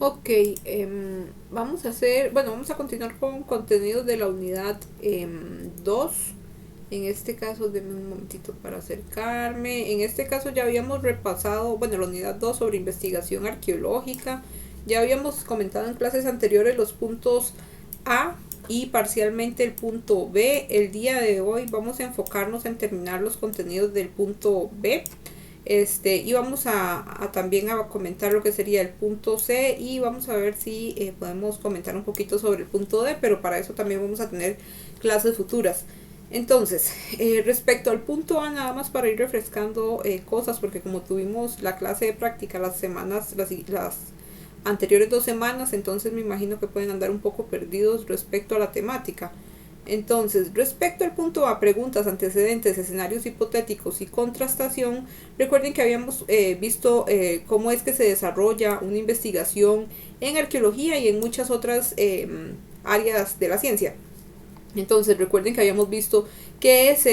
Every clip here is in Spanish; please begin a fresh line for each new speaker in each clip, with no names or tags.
Ok, vamos a continuar con contenidos de la unidad 2. En este caso, denme un momentito para acercarme. En este caso ya habíamos repasado, bueno, la unidad 2 sobre investigación arqueológica. Ya habíamos comentado en clases anteriores los puntos A y parcialmente el punto B. El día de hoy vamos a enfocarnos en terminar los contenidos del punto B. Y vamos a también a comentar lo que sería el punto C y vamos a ver si podemos comentar un poquito sobre el punto D, pero para eso también vamos a tener clases futuras. Entonces, respecto al punto A, nada más para ir refrescando cosas, porque como tuvimos la clase de práctica las anteriores 2 semanas, entonces me imagino que pueden andar un poco perdidos respecto a la temática. Entonces, respecto al punto A, preguntas, antecedentes, escenarios hipotéticos y contrastación, recuerden que habíamos visto cómo es que se desarrolla una investigación en arqueología y en muchas otras áreas de la ciencia. Entonces recuerden que habíamos visto qué es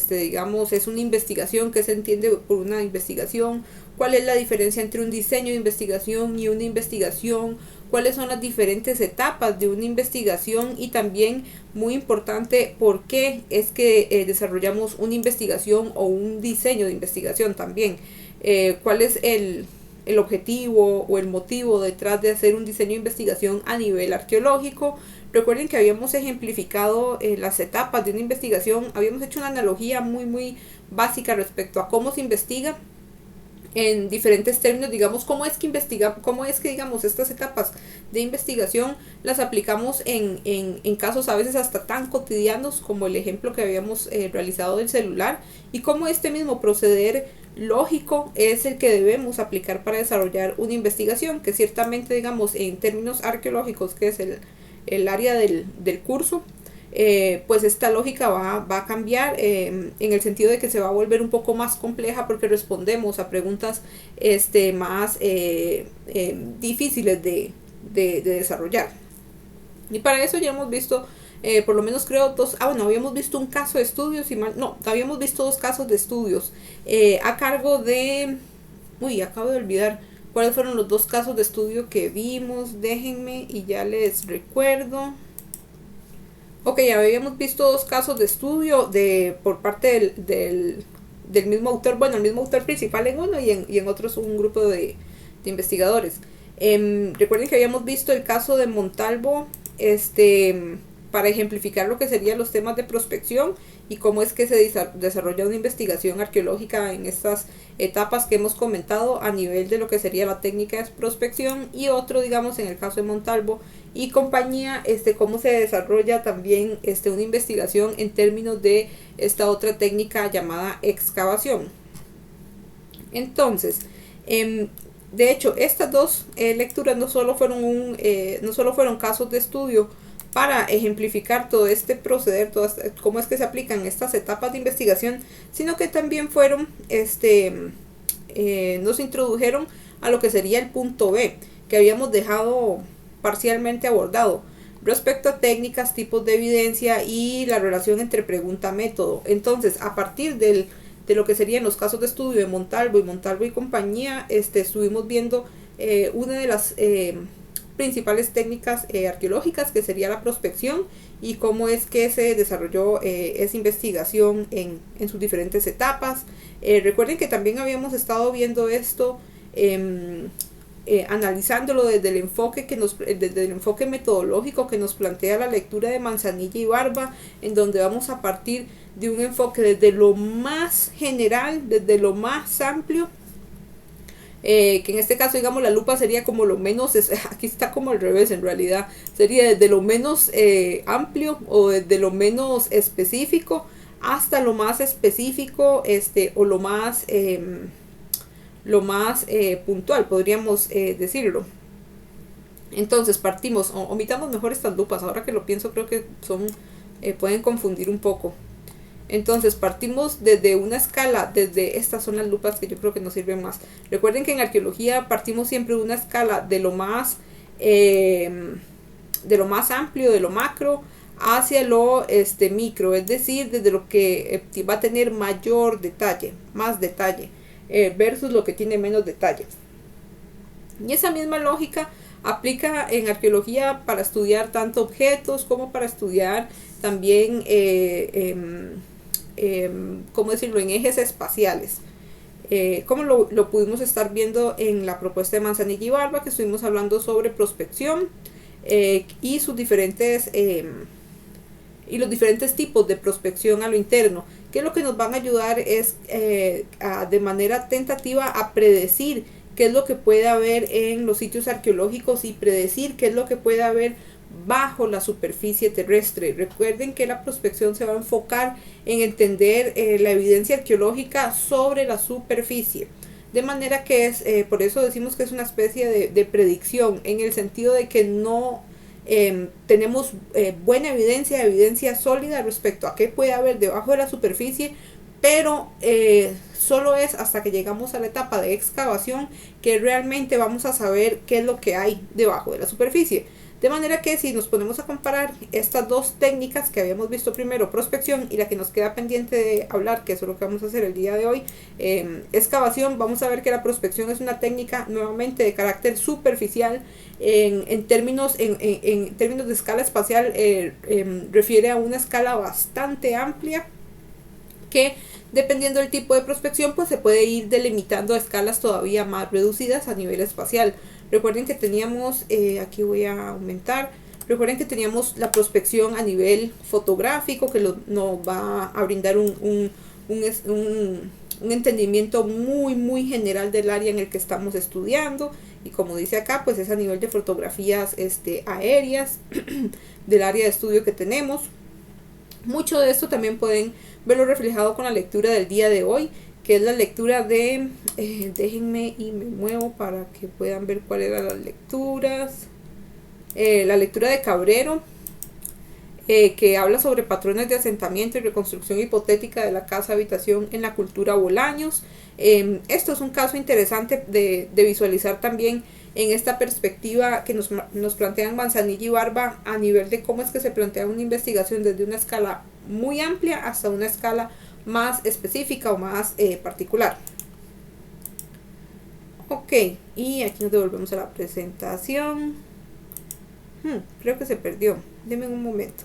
digamos, es una investigación, qué se entiende por una investigación, cuál es la diferencia entre un diseño de investigación y una investigación, cuáles son las diferentes etapas de una investigación y también, muy importante, por qué es que desarrollamos una investigación o un diseño de investigación también, cuál es el objetivo o el motivo detrás de hacer un diseño de investigación a nivel arqueológico. Recuerden que habíamos ejemplificado las etapas de una investigación, habíamos hecho una analogía muy básica respecto a cómo se investiga en diferentes términos, digamos, cómo es que, digamos, estas etapas de investigación las aplicamos en casos a veces hasta tan cotidianos como el ejemplo que habíamos realizado del celular, y cómo este mismo proceder lógico es el que debemos aplicar para desarrollar una investigación, que ciertamente, digamos, en términos arqueológicos, que es el área del curso, pues esta lógica va a cambiar en el sentido de que se va a volver un poco más compleja porque respondemos a preguntas más difíciles de desarrollar. Y para eso ya hemos visto, por lo menos creo habíamos visto un caso de estudios, habíamos visto 2 casos de estudios a cargo de, acabo de olvidar cuáles fueron los 2 casos de estudio que vimos, déjenme y ya les recuerdo. Ok, habíamos visto 2 casos de estudio por parte del mismo autor, bueno, el mismo autor principal en uno y en otros un grupo de investigadores. Recuerden que habíamos visto el caso de Montalvo, para ejemplificar lo que serían los temas de prospección y cómo es que se desarrolla una investigación arqueológica en estas etapas que hemos comentado a nivel de lo que sería la técnica de prospección, y otro, digamos, en el caso de Montalvo y compañía, cómo se desarrolla también una investigación en términos de esta otra técnica llamada excavación. Entonces, de hecho, estas 2 lecturas no solo fueron casos de estudio para ejemplificar todo este proceder, cómo es que se aplican estas etapas de investigación, sino que también nos introdujeron a lo que sería el punto B, que habíamos dejado parcialmente abordado, respecto a técnicas, tipos de evidencia y la relación entre pregunta-método. Entonces, a partir de lo que serían los casos de estudio de Montalvo y compañía, estuvimos viendo una de las principales técnicas arqueológicas, que sería la prospección, y cómo es que se desarrolló esa investigación en sus diferentes etapas. Recuerden que también habíamos estado viendo esto, analizándolo desde el enfoque metodológico que nos plantea la lectura de Manzanilla y Barba, en donde vamos a partir de un enfoque desde lo más general, desde lo más amplio, que en este caso, digamos, la lupa sería como lo menos, aquí está como al revés en realidad, sería desde lo menos amplio o desde lo menos específico hasta lo más específico, o lo más puntual, podríamos decirlo. Entonces partimos, omitamos mejor estas lupas, ahora que lo pienso creo que pueden confundir un poco. Entonces partimos desde una escala, desde estas son las lupas que yo creo que nos sirven más. Recuerden que en arqueología partimos siempre de una escala de lo más amplio, de lo macro, hacia lo micro, es decir, desde lo que va a tener mayor detalle, más detalle, versus lo que tiene menos detalle. Y esa misma lógica aplica en arqueología para estudiar tanto objetos como para estudiar también, ¿cómo decirlo?, en ejes espaciales. Como lo pudimos estar viendo en la propuesta de Manzanilla y Barba, que estuvimos hablando sobre prospección y sus diferentes y los diferentes tipos de prospección a lo interno, que lo que nos van a ayudar es de manera tentativa a predecir qué es lo que puede haber en los sitios arqueológicos y predecir qué es lo que puede haber bajo la superficie terrestre. Recuerden que la prospección se va a enfocar en entender la evidencia arqueológica sobre la superficie, de manera que es, por eso decimos que es una especie de predicción, en el sentido de que no tenemos buena evidencia sólida respecto a qué puede haber debajo de la superficie, pero solo es hasta que llegamos a la etapa de excavación que realmente vamos a saber qué es lo que hay debajo de la superficie. De manera que si nos ponemos a comparar estas dos técnicas que habíamos visto primero, prospección, y la que nos queda pendiente de hablar, que eso es lo que vamos a hacer el día de hoy, excavación, vamos a ver que la prospección es una técnica nuevamente de carácter superficial. En términos de escala espacial, refiere a una escala bastante amplia que, dependiendo del tipo de prospección, pues se puede ir delimitando a escalas todavía más reducidas a nivel espacial. Recuerden que teníamos, aquí voy a aumentar, recuerden que teníamos la prospección a nivel fotográfico, que nos va a brindar un entendimiento muy general del área en el que estamos estudiando, y como dice acá, pues es a nivel de fotografías aéreas del área de estudio que tenemos. Mucho de esto también pueden verlo reflejado con la lectura del día de hoy, que es la lectura de, déjenme y me muevo para que puedan ver cuáles eran las lecturas. La lectura de Cabrero, que habla sobre patrones de asentamiento y reconstrucción hipotética de la casa habitación en la cultura Bolaños. Esto es un caso interesante de visualizar también en esta perspectiva que nos plantean Manzanilla y Barba, a nivel de cómo es que se plantea una investigación desde una escala muy amplia hasta una escala más específica o más particular. Ok, y aquí nos devolvemos a la presentación. Creo que se perdió, denme un momento.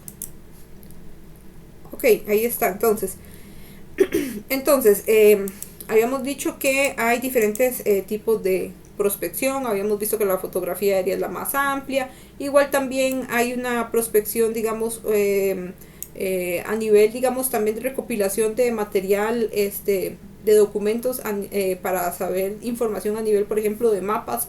Ok, ahí está. Entonces habíamos dicho que hay diferentes tipos de prospección. Habíamos visto que la fotografía aérea es la más amplia. Igual también hay una prospección, digamos, a nivel, digamos, también de recopilación de material, de documentos para saber información a nivel, por ejemplo, de mapas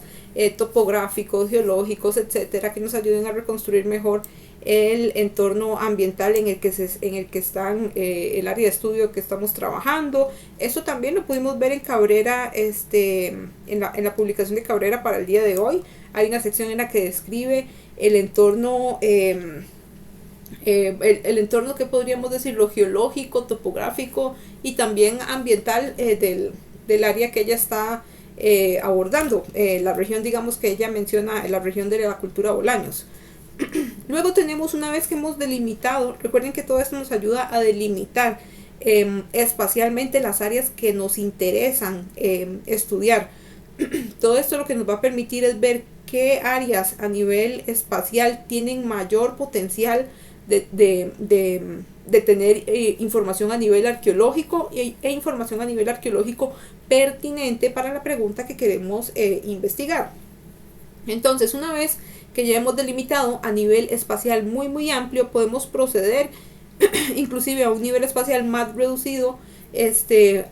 topográficos, geológicos, etcétera, que nos ayuden a reconstruir mejor el entorno ambiental en el que están el área de estudio que estamos trabajando. Eso también lo pudimos ver en Cabrera, en la publicación de Cabrera para el día de hoy. Hay una sección en la que describe el entorno, el entorno que podríamos decir lo geológico, topográfico y también ambiental del área que ella está abordando, la región, digamos, que ella menciona, la región de la cultura Bolaños. Luego tenemos, una vez que hemos delimitado, recuerden que todo esto nos ayuda a delimitar espacialmente las áreas que nos interesan estudiar. Todo esto lo que nos va a permitir es ver qué áreas a nivel espacial tienen mayor potencial de tener información a nivel arqueológico e información a nivel arqueológico pertinente para la pregunta que queremos investigar. Entonces, una vez que ya hemos delimitado a nivel espacial muy amplio, podemos proceder inclusive a un nivel espacial más reducido,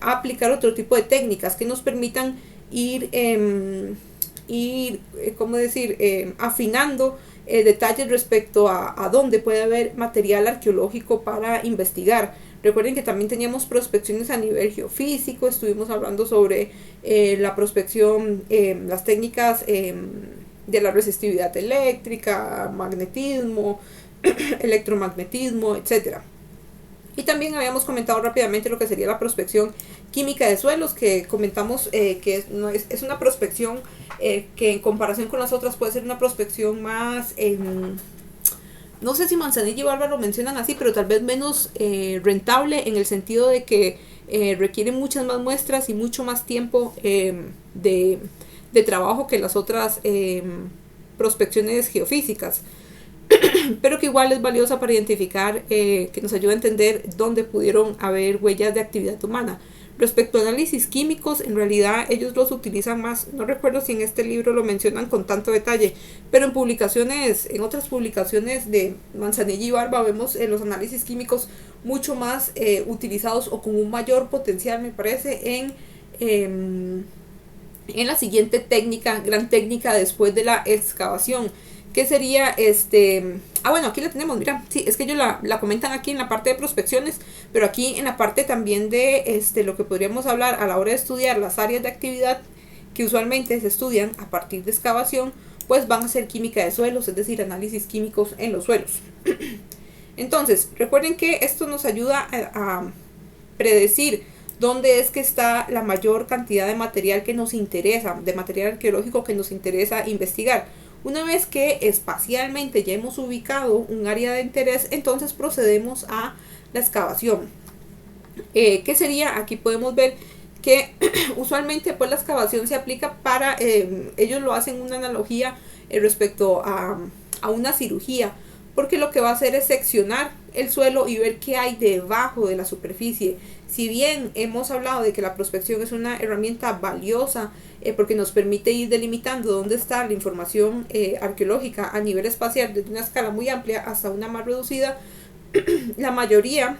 a aplicar otro tipo de técnicas que nos permitan ir afinando detalles respecto a dónde puede haber material arqueológico para investigar. Recuerden que también teníamos prospecciones a nivel geofísico, estuvimos hablando sobre la prospección, las técnicas de la resistividad eléctrica, magnetismo, electromagnetismo, etcétera. Y también habíamos comentado rápidamente lo que sería la prospección química de suelos, que comentamos que es una prospección que en comparación con las otras puede ser una prospección más, no sé si Manzanilla y Barba lo mencionan así, pero tal vez menos rentable, en el sentido de que requiere muchas más muestras y mucho más tiempo de de trabajo que las otras prospecciones geofísicas, pero que igual es valiosa para identificar, que nos ayuda a entender dónde pudieron haber huellas de actividad humana. Respecto a análisis químicos, en realidad ellos los utilizan más, no recuerdo si en este libro lo mencionan con tanto detalle, pero en otras publicaciones de Manzanilla y Barba vemos los análisis químicos mucho más utilizados o con un mayor potencial, me parece, en la siguiente técnica, gran técnica después de la excavación, que sería bueno, aquí la tenemos, mira, sí, es que ellos la comentan aquí en la parte de prospecciones, pero aquí en la parte también de lo que podríamos hablar a la hora de estudiar las áreas de actividad que usualmente se estudian a partir de excavación, pues van a ser química de suelos, es decir, análisis químicos en los suelos. Entonces, recuerden que esto nos ayuda a predecir dónde es que está la mayor cantidad de material que nos interesa, de material arqueológico que nos interesa investigar. Una vez que espacialmente ya hemos ubicado un área de interés, entonces procedemos a la excavación. ¿Qué sería? Aquí podemos ver que usualmente pues la excavación se aplica para, ellos lo hacen una analogía respecto a una cirugía, porque lo que va a hacer es seccionar el suelo y ver qué hay debajo de la superficie. Si bien hemos hablado de que la prospección es una herramienta valiosa porque nos permite ir delimitando dónde está la información arqueológica a nivel espacial, desde una escala muy amplia hasta una más reducida, la mayoría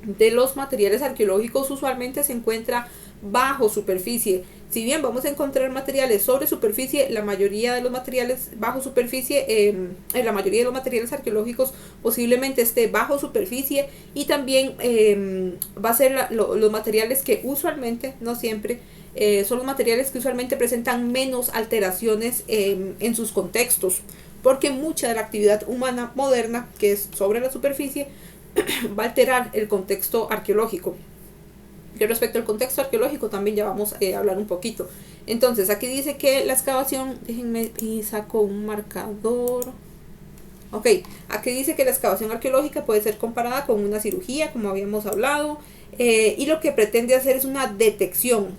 de los materiales arqueológicos usualmente se encuentra bajo superficie. Si bien vamos a encontrar materiales sobre superficie, la mayoría de los materiales bajo superficie, la mayoría de los materiales arqueológicos posiblemente esté bajo superficie, y también va a ser los materiales que usualmente, no siempre, son los materiales que usualmente presentan menos alteraciones en sus contextos, porque mucha de la actividad humana moderna, que es sobre la superficie, va a alterar el contexto arqueológico. Y respecto al contexto arqueológico también ya vamos a hablar un poquito. Entonces aquí dice que la excavación, déjenme y saco un marcador. Ok, aquí dice que la excavación arqueológica puede ser comparada con una cirugía, como habíamos hablado, y lo que pretende hacer es una detección.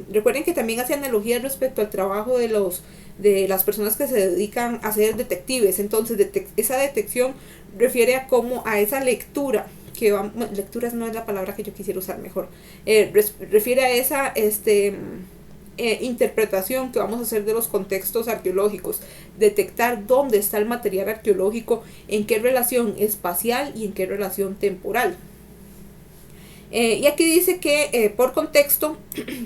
Recuerden que también hace analogías respecto al trabajo de las personas que se dedican a ser detectives. Entonces esa detección refiere a esa lectura que lecturas no es la palabra que yo quisiera usar mejor, refiere a esa interpretación que vamos a hacer de los contextos arqueológicos, detectar dónde está el material arqueológico, en qué relación espacial y en qué relación temporal. Y aquí dice que por contexto,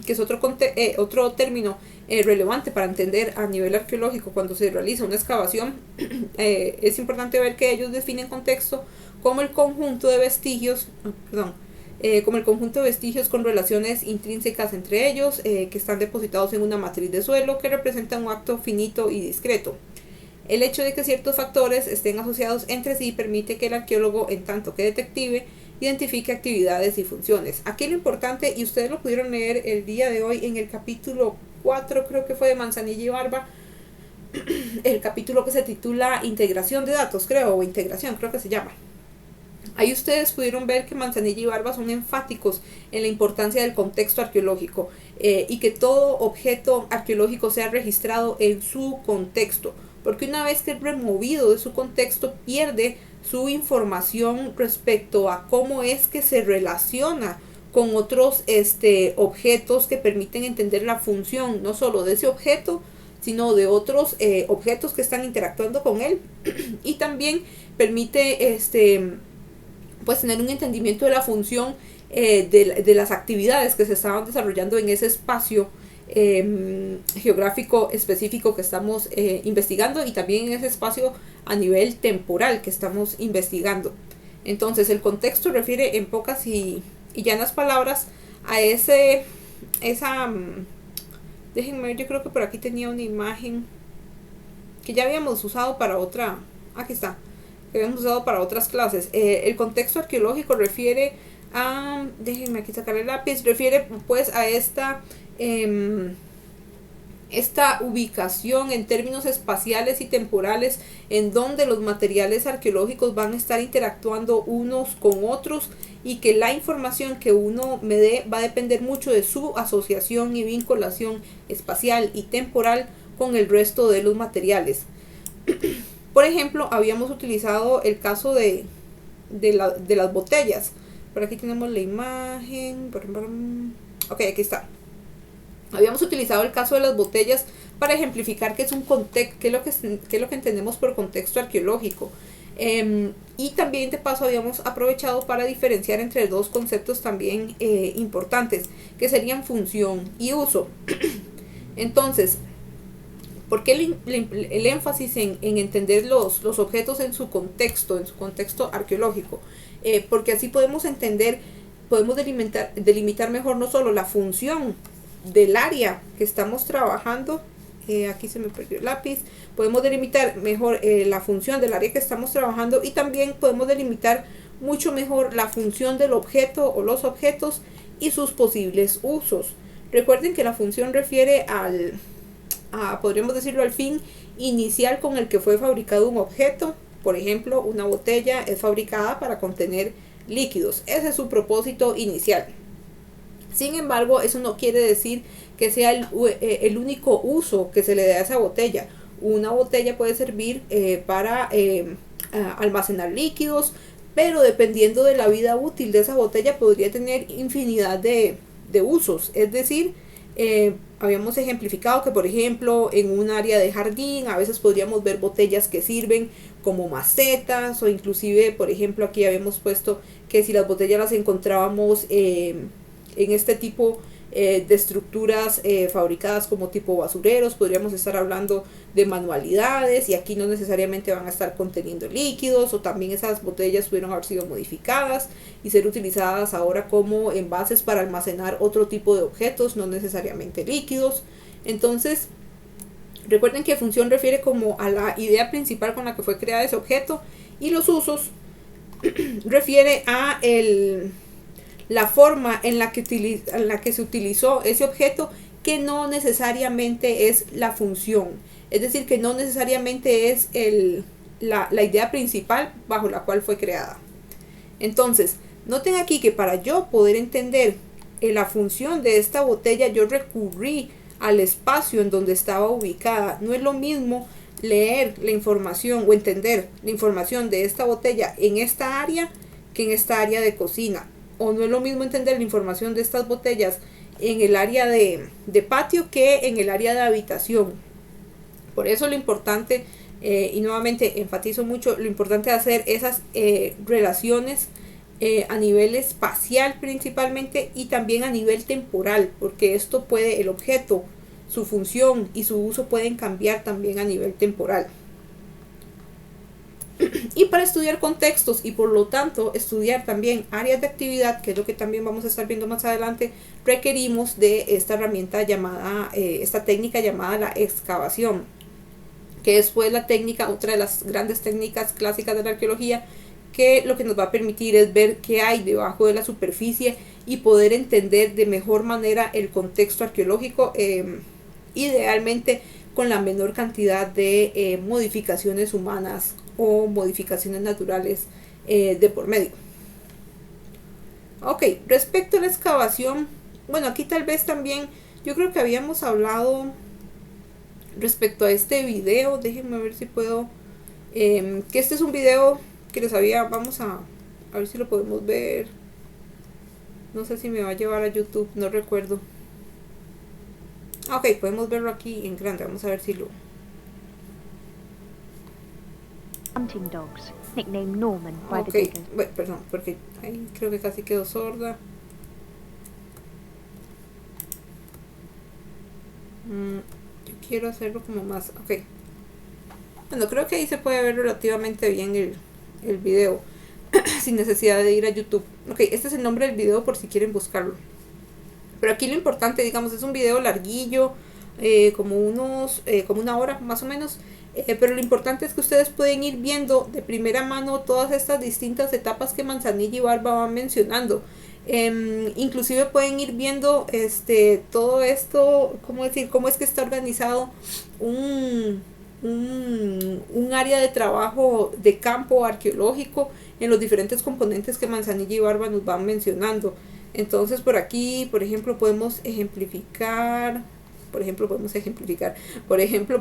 que es otro término relevante para entender a nivel arqueológico cuando se realiza una excavación, es importante ver que ellos definen contexto como el conjunto de vestigios, con relaciones intrínsecas entre ellos, que están depositados en una matriz de suelo que representa un acto finito y discreto. El hecho de que ciertos factores estén asociados entre sí permite que el arqueólogo, en tanto que detective, identifique actividades y funciones. Aquí lo importante, y ustedes lo pudieron leer el día de hoy en el capítulo 4, creo que fue de Manzanilla y Barba, el capítulo que se titula Integración de datos, creo que se llama. Ahí ustedes pudieron ver que Manzanilla y Barba son enfáticos en la importancia del contexto arqueológico, y que todo objeto arqueológico sea registrado en su contexto, porque una vez que es removido de su contexto pierde su información respecto a cómo es que se relaciona con otros objetos que permiten entender la función no solo de ese objeto, sino de otros objetos que están interactuando con él, y también permite pues tener un entendimiento de la función de las actividades que se estaban desarrollando en ese espacio geográfico específico que estamos investigando, y también en ese espacio a nivel temporal que estamos investigando. Entonces el contexto refiere en pocas y llanas palabras a déjenme ver, yo creo que por aquí tenía una imagen que ya habíamos usado para otra, aquí está, que habíamos usado para otras clases. El contexto arqueológico refiere a, déjenme aquí sacar el lápiz, refiere pues a esta esta ubicación en términos espaciales y temporales en donde los materiales arqueológicos van a estar interactuando unos con otros, y que la información que uno me dé va a depender mucho de su asociación y vinculación espacial y temporal con el resto de los materiales. Por ejemplo, habíamos utilizado el caso de las botellas. Por aquí tenemos la imagen. Ok, aquí está. Habíamos utilizado el caso de las botellas para ejemplificar qué es un contexto, qué es lo que entendemos por contexto arqueológico. Y también de paso habíamos aprovechado para diferenciar entre dos conceptos también importantes, que serían función y uso. Entonces, ¿por qué el énfasis en entender los objetos en su contexto arqueológico? Porque así podemos delimitar mejor no solo la función del área que estamos trabajando. Aquí se me perdió el lápiz. Podemos delimitar mejor la función del área que estamos trabajando, y también podemos delimitar mucho mejor la función del objeto o los objetos y sus posibles usos. Recuerden que la función refiere podríamos decirlo, al fin inicial con el que fue fabricado un objeto. Por ejemplo, una botella es fabricada para contener líquidos. Ese es su propósito inicial. Sin embargo, eso no quiere decir que sea el único uso que se le dé a esa botella. Una botella puede servir para almacenar líquidos, pero dependiendo de la vida útil de esa botella podría tener infinidad de usos. Es decir, habíamos ejemplificado que, por ejemplo, en un área de jardín a veces podríamos ver botellas que sirven como macetas, o inclusive, por ejemplo, aquí habíamos puesto que si las botellas las encontrábamos en este tipo de estructuras fabricadas como tipo basureros, podríamos estar hablando de manualidades, y aquí no necesariamente van a estar conteniendo líquidos, o también esas botellas pudieron haber sido modificadas y ser utilizadas ahora como envases para almacenar otro tipo de objetos, no necesariamente líquidos. Entonces, recuerden que función refiere como a la idea principal con la que fue creado ese objeto, y los usos refiere a la forma en la que se utilizó ese objeto, que no necesariamente es la función. Es decir, que no necesariamente es la idea principal bajo la cual fue creada. Entonces, noten aquí que para yo poder entender la función de esta botella, yo recurrí al espacio en donde estaba ubicada. No es lo mismo leer la información o entender la información de esta botella en esta área que en esta área de cocina. O no es lo mismo entender la información de estas botellas en el área de patio que en el área de habitación. Por eso lo importante, y nuevamente enfatizo mucho, lo importante de hacer esas relaciones a nivel espacial principalmente, y también a nivel temporal, porque esto el objeto, su función y su uso pueden cambiar también a nivel temporal. Y para estudiar contextos y por lo tanto estudiar también áreas de actividad, que es lo que también vamos a estar viendo más adelante, requerimos de esta herramienta esta técnica llamada la excavación, que es pues la técnica, otra de las grandes técnicas clásicas de la arqueología, que lo que nos va a permitir es ver qué hay debajo de la superficie y poder entender de mejor manera el contexto arqueológico, idealmente con la menor cantidad de modificaciones humanas o modificaciones naturales de por medio. Ok, respecto a la excavación, bueno, aquí tal vez también, yo creo que habíamos hablado respecto a este video, déjenme ver si puedo, que este es un video que les había, vamos a ver si lo podemos ver, no sé si me va a llevar a YouTube, no recuerdo. Ok, podemos verlo aquí en grande, vamos a ver si lo...
Hunting dogs, nicknamed Norman by the
Ok,
diggers.
bueno, perdón, porque ahí creo que casi quedó sorda. Yo quiero hacerlo como más... Ok. Bueno, creo que ahí se puede ver relativamente bien el video sin necesidad de ir a YouTube. Ok, este es el nombre del video por si quieren buscarlo. Pero aquí lo importante, digamos, es un video larguillo, como una hora más o menos. Pero lo importante es que ustedes pueden ir viendo de primera mano todas estas distintas etapas que Manzanilla y Barba van mencionando. Inclusive pueden ir viendo todo esto, cómo decir, cómo es que está organizado un área de trabajo de campo arqueológico en los diferentes componentes que Manzanilla y Barba nos van mencionando. Entonces por aquí, por ejemplo, podemos ejemplificar,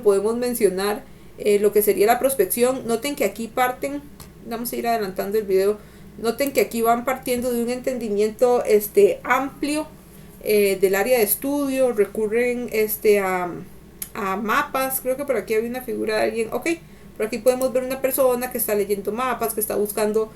podemos mencionar lo que sería la prospección. Noten que aquí parten, vamos a ir adelantando el video, noten que aquí van partiendo de un entendimiento amplio del área de estudio, recurren a mapas. Creo que por aquí había una figura de alguien, ok, por aquí podemos ver una persona que está leyendo mapas, que está buscando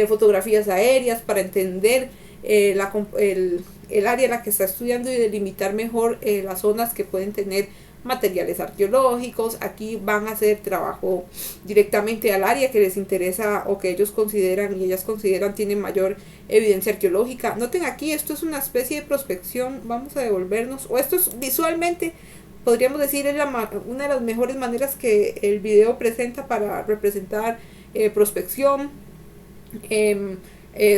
fotografías aéreas para entender el área en la que está estudiando y delimitar mejor las zonas que pueden tener materiales arqueológicos. Aquí van a hacer trabajo directamente al área que les interesa o que ellos consideran y ellas consideran tienen mayor evidencia arqueológica. Noten aquí, esto es una especie de prospección. Vamos a devolvernos, o esto es visualmente, podríamos decir, es una de las mejores maneras que el video presenta para representar prospección.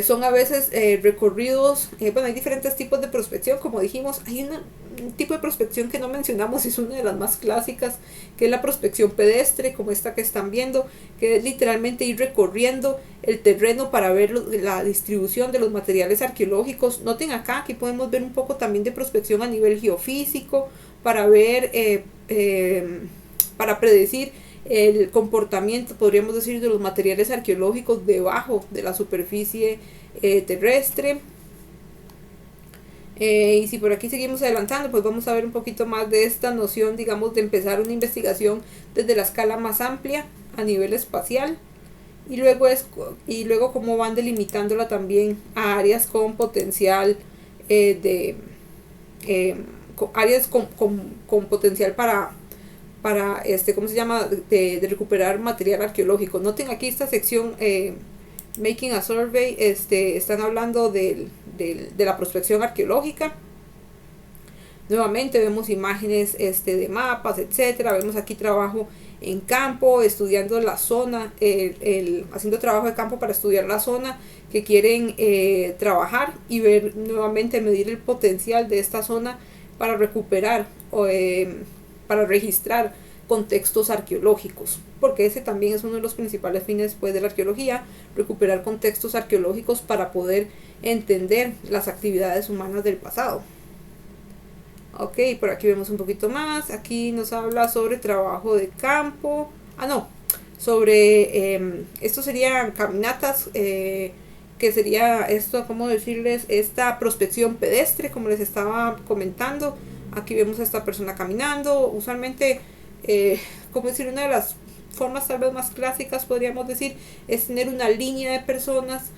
Son a veces recorridos, bueno, hay diferentes tipos de prospección, como dijimos. Hay un tipo de prospección que no mencionamos, es una de las más clásicas, que es la prospección pedestre, como esta que están viendo, que es literalmente ir recorriendo el terreno para ver la distribución de los materiales arqueológicos. Noten acá, aquí podemos ver un poco también de prospección a nivel geofísico, para ver, para predecir el comportamiento, podríamos decir, de los materiales arqueológicos debajo de la superficie terrestre. Y si por aquí seguimos adelantando, pues vamos a ver un poquito más de esta noción, digamos, de empezar una investigación desde la escala más amplia a nivel espacial, y luego cómo van delimitándola también a áreas con potencial áreas con potencial para ¿cómo se llama? De recuperar material arqueológico. Noten aquí esta sección, Making a Survey, están hablando de la prospección arqueológica. Nuevamente vemos imágenes de mapas, etcétera. Vemos aquí trabajo en campo, estudiando la zona, haciendo trabajo de campo para estudiar la zona que quieren trabajar, y ver nuevamente, medir el potencial de esta zona para recuperar para registrar contextos arqueológicos, porque ese también es uno de los principales fines, pues, de la arqueología: recuperar contextos arqueológicos para poder entender las actividades humanas del pasado. Ok, por aquí vemos un poquito más. Aquí nos habla sobre trabajo de campo. Sobre esto serían caminatas, que sería esto, ¿cómo decirles? Esta prospección pedestre, como les estaba comentando. Aquí vemos a esta persona caminando. Usualmente, como decir, una de las formas tal vez más clásicas, podríamos decir, es tener una línea de personas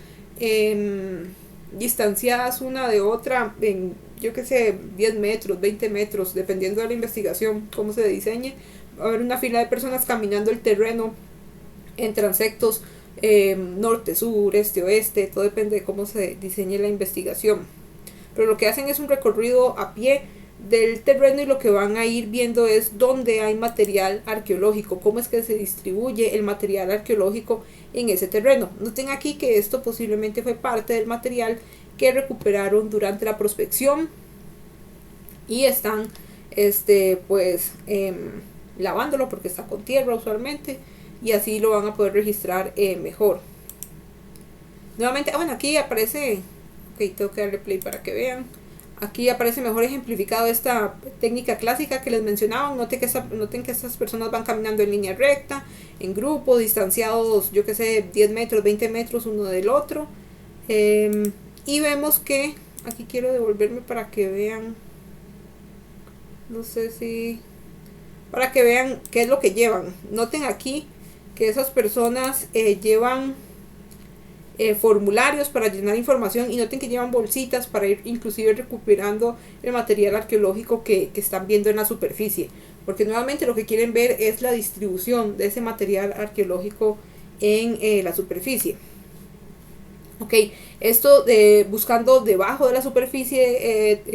distanciadas una de otra en, yo que sé, 10 metros, 20 metros, dependiendo de la investigación, cómo se diseñe. Va a haber una fila de personas caminando el terreno en transectos norte, sur, este, oeste. Todo depende de cómo se diseñe la investigación. Pero lo que hacen es un recorrido a pie del terreno, y lo que van a ir viendo es dónde hay material arqueológico, cómo es que se distribuye el material arqueológico en ese terreno. Noten aquí que esto posiblemente fue parte del material que recuperaron durante la prospección, y están lavándolo porque está con tierra usualmente, y así lo van a poder registrar mejor. Nuevamente, aquí aparece, ok, tengo que darle play para que vean. Aquí aparece mejor ejemplificado esta técnica clásica que les mencionaba. Noten que estas personas van caminando en línea recta, en grupo, distanciados, yo que sé, 10 metros, 20 metros uno del otro. Y vemos que, aquí quiero devolverme para que vean, no sé si, para que vean qué es lo que llevan. Noten aquí que esas personas llevan formularios para llenar información, y noten que llevan bolsitas para ir inclusive recuperando el material arqueológico que están viendo en la superficie, porque nuevamente lo que quieren ver es la distribución de ese material arqueológico en la superficie. Ok, esto buscando debajo de la superficie,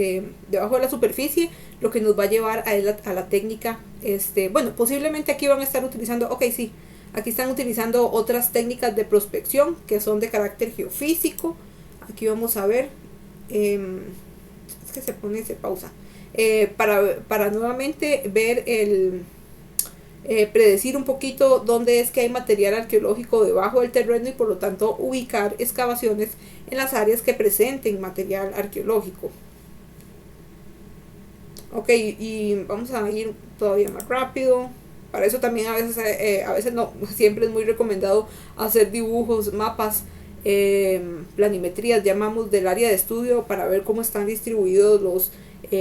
lo que nos va a llevar a la técnica, bueno, posiblemente aquí van a estar utilizando, ok, sí, aquí están utilizando otras técnicas de prospección que son de carácter geofísico. Aquí vamos a ver, es que se pausa, para nuevamente ver predecir un poquito dónde es que hay material arqueológico debajo del terreno y por lo tanto ubicar excavaciones en las áreas que presenten material arqueológico. Ok, y vamos a ir todavía más rápido. Para eso también a veces no, siempre es muy recomendado hacer dibujos, mapas, planimetrías, llamamos, del área de estudio para ver cómo están distribuidos los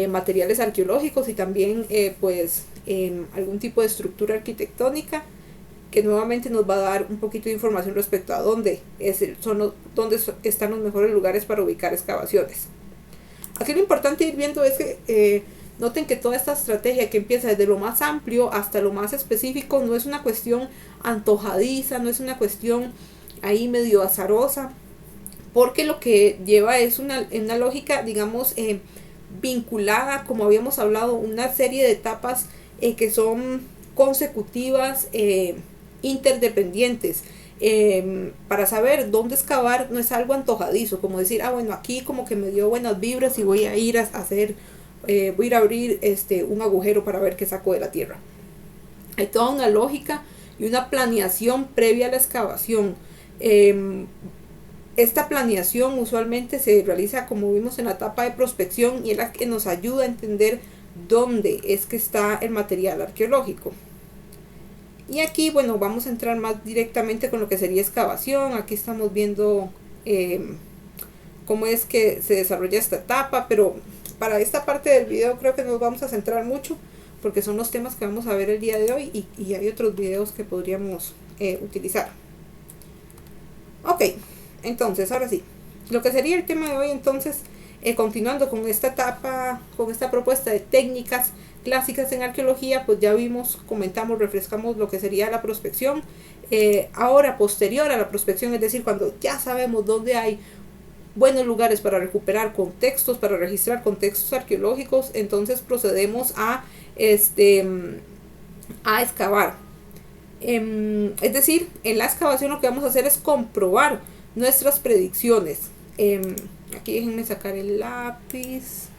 materiales arqueológicos y también algún tipo de estructura arquitectónica que nuevamente nos va a dar un poquito de información respecto a dónde están los mejores lugares para ubicar excavaciones. Aquí lo importante ir viendo es que noten que toda esta estrategia que empieza desde lo más amplio hasta lo más específico no es una cuestión antojadiza, no es una cuestión ahí medio azarosa, porque lo que lleva es una lógica, digamos, vinculada, como habíamos hablado, una serie de etapas que son consecutivas, interdependientes. Para saber dónde excavar no es algo antojadizo, como decir, bueno, aquí como que me dio buenas vibras y voy a ir a hacer, voy a ir a abrir un agujero para ver qué saco de la tierra. Hay toda una lógica y una planeación previa a la excavación. Esta planeación usualmente se realiza, como vimos, en la etapa de prospección y es la que nos ayuda a entender dónde es que está el material arqueológico. Y aquí, bueno, vamos a entrar más directamente con lo que sería excavación. Aquí estamos viendo cómo es que se desarrolla esta etapa, pero para esta parte del video creo que nos vamos a centrar mucho porque son los temas que vamos a ver el día de hoy y hay otros videos que podríamos utilizar. Ok, entonces ahora sí, lo que sería el tema de hoy, entonces, continuando con esta etapa, con esta propuesta de técnicas clásicas en arqueología, pues ya vimos, comentamos, refrescamos lo que sería la prospección. Ahora, posterior a la prospección, es decir, cuando ya sabemos dónde hay buenos lugares para recuperar contextos, para registrar contextos arqueológicos, entonces procedemos a excavar. Es decir, en la excavación lo que vamos a hacer es comprobar nuestras predicciones. Aquí déjenme sacar el lápiz.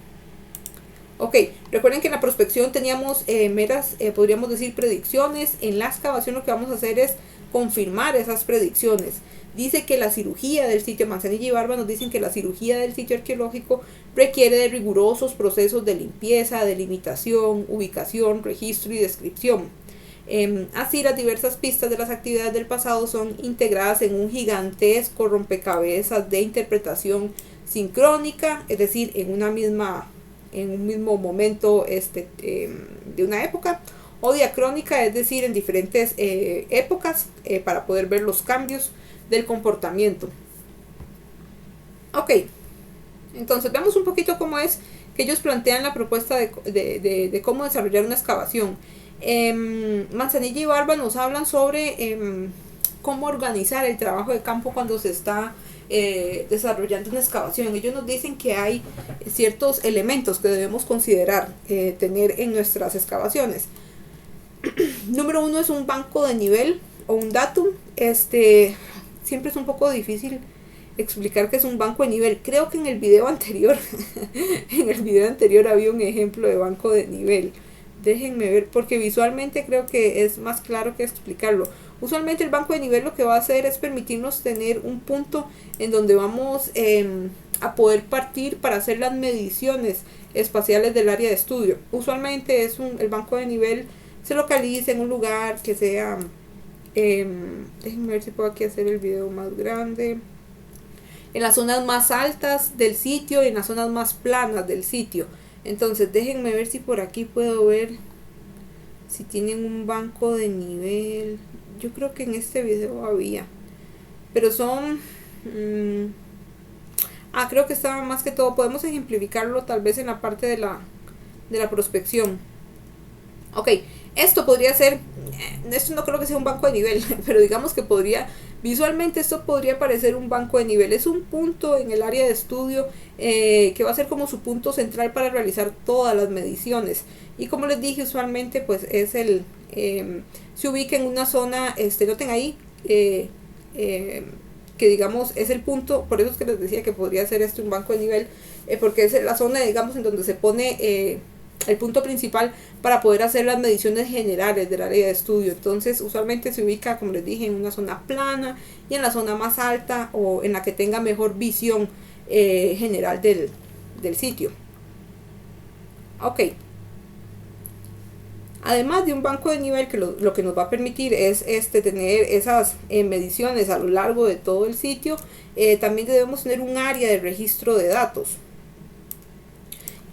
Ok, recuerden que en la prospección teníamos meras, podríamos decir, predicciones. En la excavación lo que vamos a hacer es confirmar esas predicciones. Dice que la cirugía del sitio, Manzanilla y Barba nos dicen que la cirugía del sitio arqueológico requiere de rigurosos procesos de limpieza, delimitación, ubicación, registro y descripción. Así, las diversas pistas de las actividades del pasado son integradas en un gigantesco rompecabezas de interpretación sincrónica, es decir, en un mismo momento de una época, o diacrónica, es decir, en diferentes épocas, para poder ver los cambios del comportamiento. Ok, entonces veamos un poquito cómo es que ellos plantean la propuesta de cómo desarrollar una excavación. Manzanilla y Barba nos hablan sobre cómo organizar el trabajo de campo cuando se está desarrollando una excavación. Ellos nos dicen que hay ciertos elementos que debemos considerar tener en nuestras excavaciones. Número uno es un banco de nivel o un datum. Siempre es un poco difícil explicar qué es un banco de nivel. Creo que en el video anterior había un ejemplo de banco de nivel. Déjenme ver, porque visualmente creo que es más claro que explicarlo. Usualmente el banco de nivel lo que va a hacer es permitirnos tener un punto en donde vamos a poder partir para hacer las mediciones espaciales del área de estudio. Usualmente el banco de nivel se localiza en un lugar que sea, déjenme ver si puedo aquí hacer el video más grande, en las zonas más altas del sitio y en las zonas más planas del sitio. Entonces déjenme ver si por aquí puedo ver si tienen un banco de nivel. Yo creo que en este video había, pero son creo que estaba más que todo, podemos ejemplificarlo tal vez en la parte de la prospección. Ok, esto podría ser, esto no creo que sea un banco de nivel, pero digamos que visualmente esto podría parecer un banco de nivel. Es un punto en el área de estudio que va a ser como su punto central para realizar todas las mediciones. Y como les dije, usualmente pues es se ubica en una zona, noten ahí, que digamos es el punto, por eso es que les decía que podría ser un banco de nivel, porque es la zona, digamos, en donde se pone el punto principal para poder hacer las mediciones generales del área de estudio. Entonces usualmente se ubica, como les dije, en una zona plana y en la zona más alta o en la que tenga mejor visión general del sitio. Ok. Además de un banco de nivel que lo que nos va a permitir es tener esas mediciones a lo largo de todo el sitio, también debemos tener un área de registro de datos,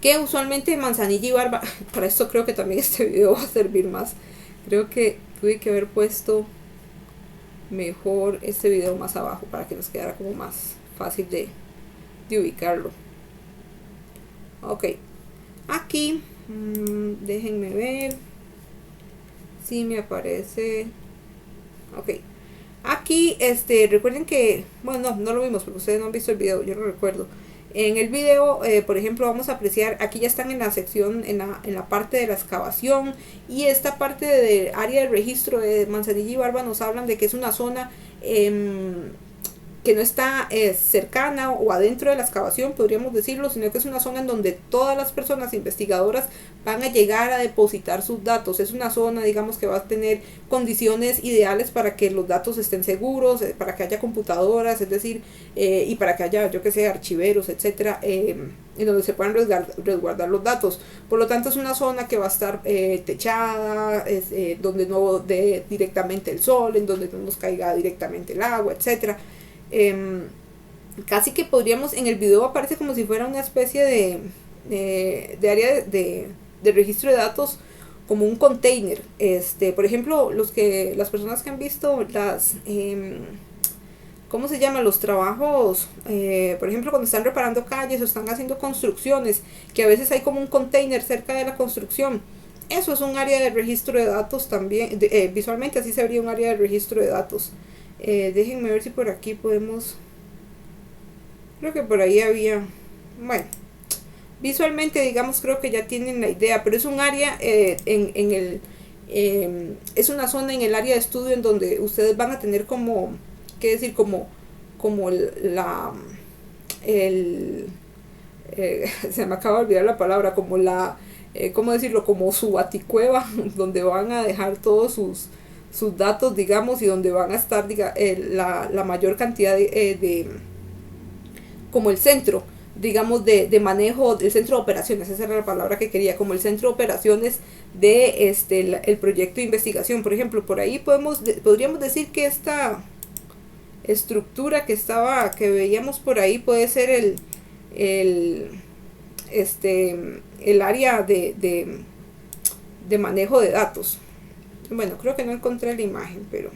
que usualmente Manzanilla y Barba, para esto creo que también este video va a servir más. Creo que tuve que haber puesto mejor este video más abajo para que nos quedara como más fácil de ubicarlo. Ok, aquí déjenme ver si me aparece. Ok, aquí recuerden que, bueno, no lo vimos porque ustedes no han visto el video, yo lo recuerdo. En el video, por ejemplo, vamos a apreciar, aquí ya están en la sección, en la parte de la excavación, y esta parte de área de registro de Manzanilla y Barba nos hablan de que es una zona que no está cercana o adentro de la excavación, podríamos decirlo, sino que es una zona en donde todas las personas investigadoras van a llegar a depositar sus datos. Es una zona, digamos, que va a tener condiciones ideales para que los datos estén seguros, para que haya computadoras, es decir, y para que haya, yo que sé, archiveros, etcétera, en donde se puedan resguardar los datos. Por lo tanto, es una zona que va a estar techada, donde no dé directamente el sol, en donde no nos caiga directamente el agua, etcétera. Casi que podríamos, en el video aparece como si fuera una especie de área de registro de datos, como un container. Por ejemplo, las personas que han visto ¿cómo se llama? Los trabajos, por ejemplo, cuando están reparando calles o están haciendo construcciones, que a veces hay como un container cerca de la construcción. Eso es un área de registro de datos también. Visualmente así se vería un área de registro de datos. Déjenme ver si por aquí podemos. Creo que por ahí había. Bueno, visualmente, digamos, creo que ya tienen la idea, pero es un área es una zona en el área de estudio en donde ustedes van a tener como, qué decir, como se me acaba de olvidar la palabra, como ¿cómo decirlo? Como su baticueva, donde van a dejar todos sus datos, digamos, y donde van a estar la mayor cantidad como el centro, digamos, de manejo, el centro de operaciones, esa era la palabra que quería, como el centro de operaciones de el proyecto de investigación. Por ejemplo, por ahí podríamos decir que esta estructura que veíamos por ahí puede ser el área de manejo de datos. Bueno, creo que no encontré la imagen, pero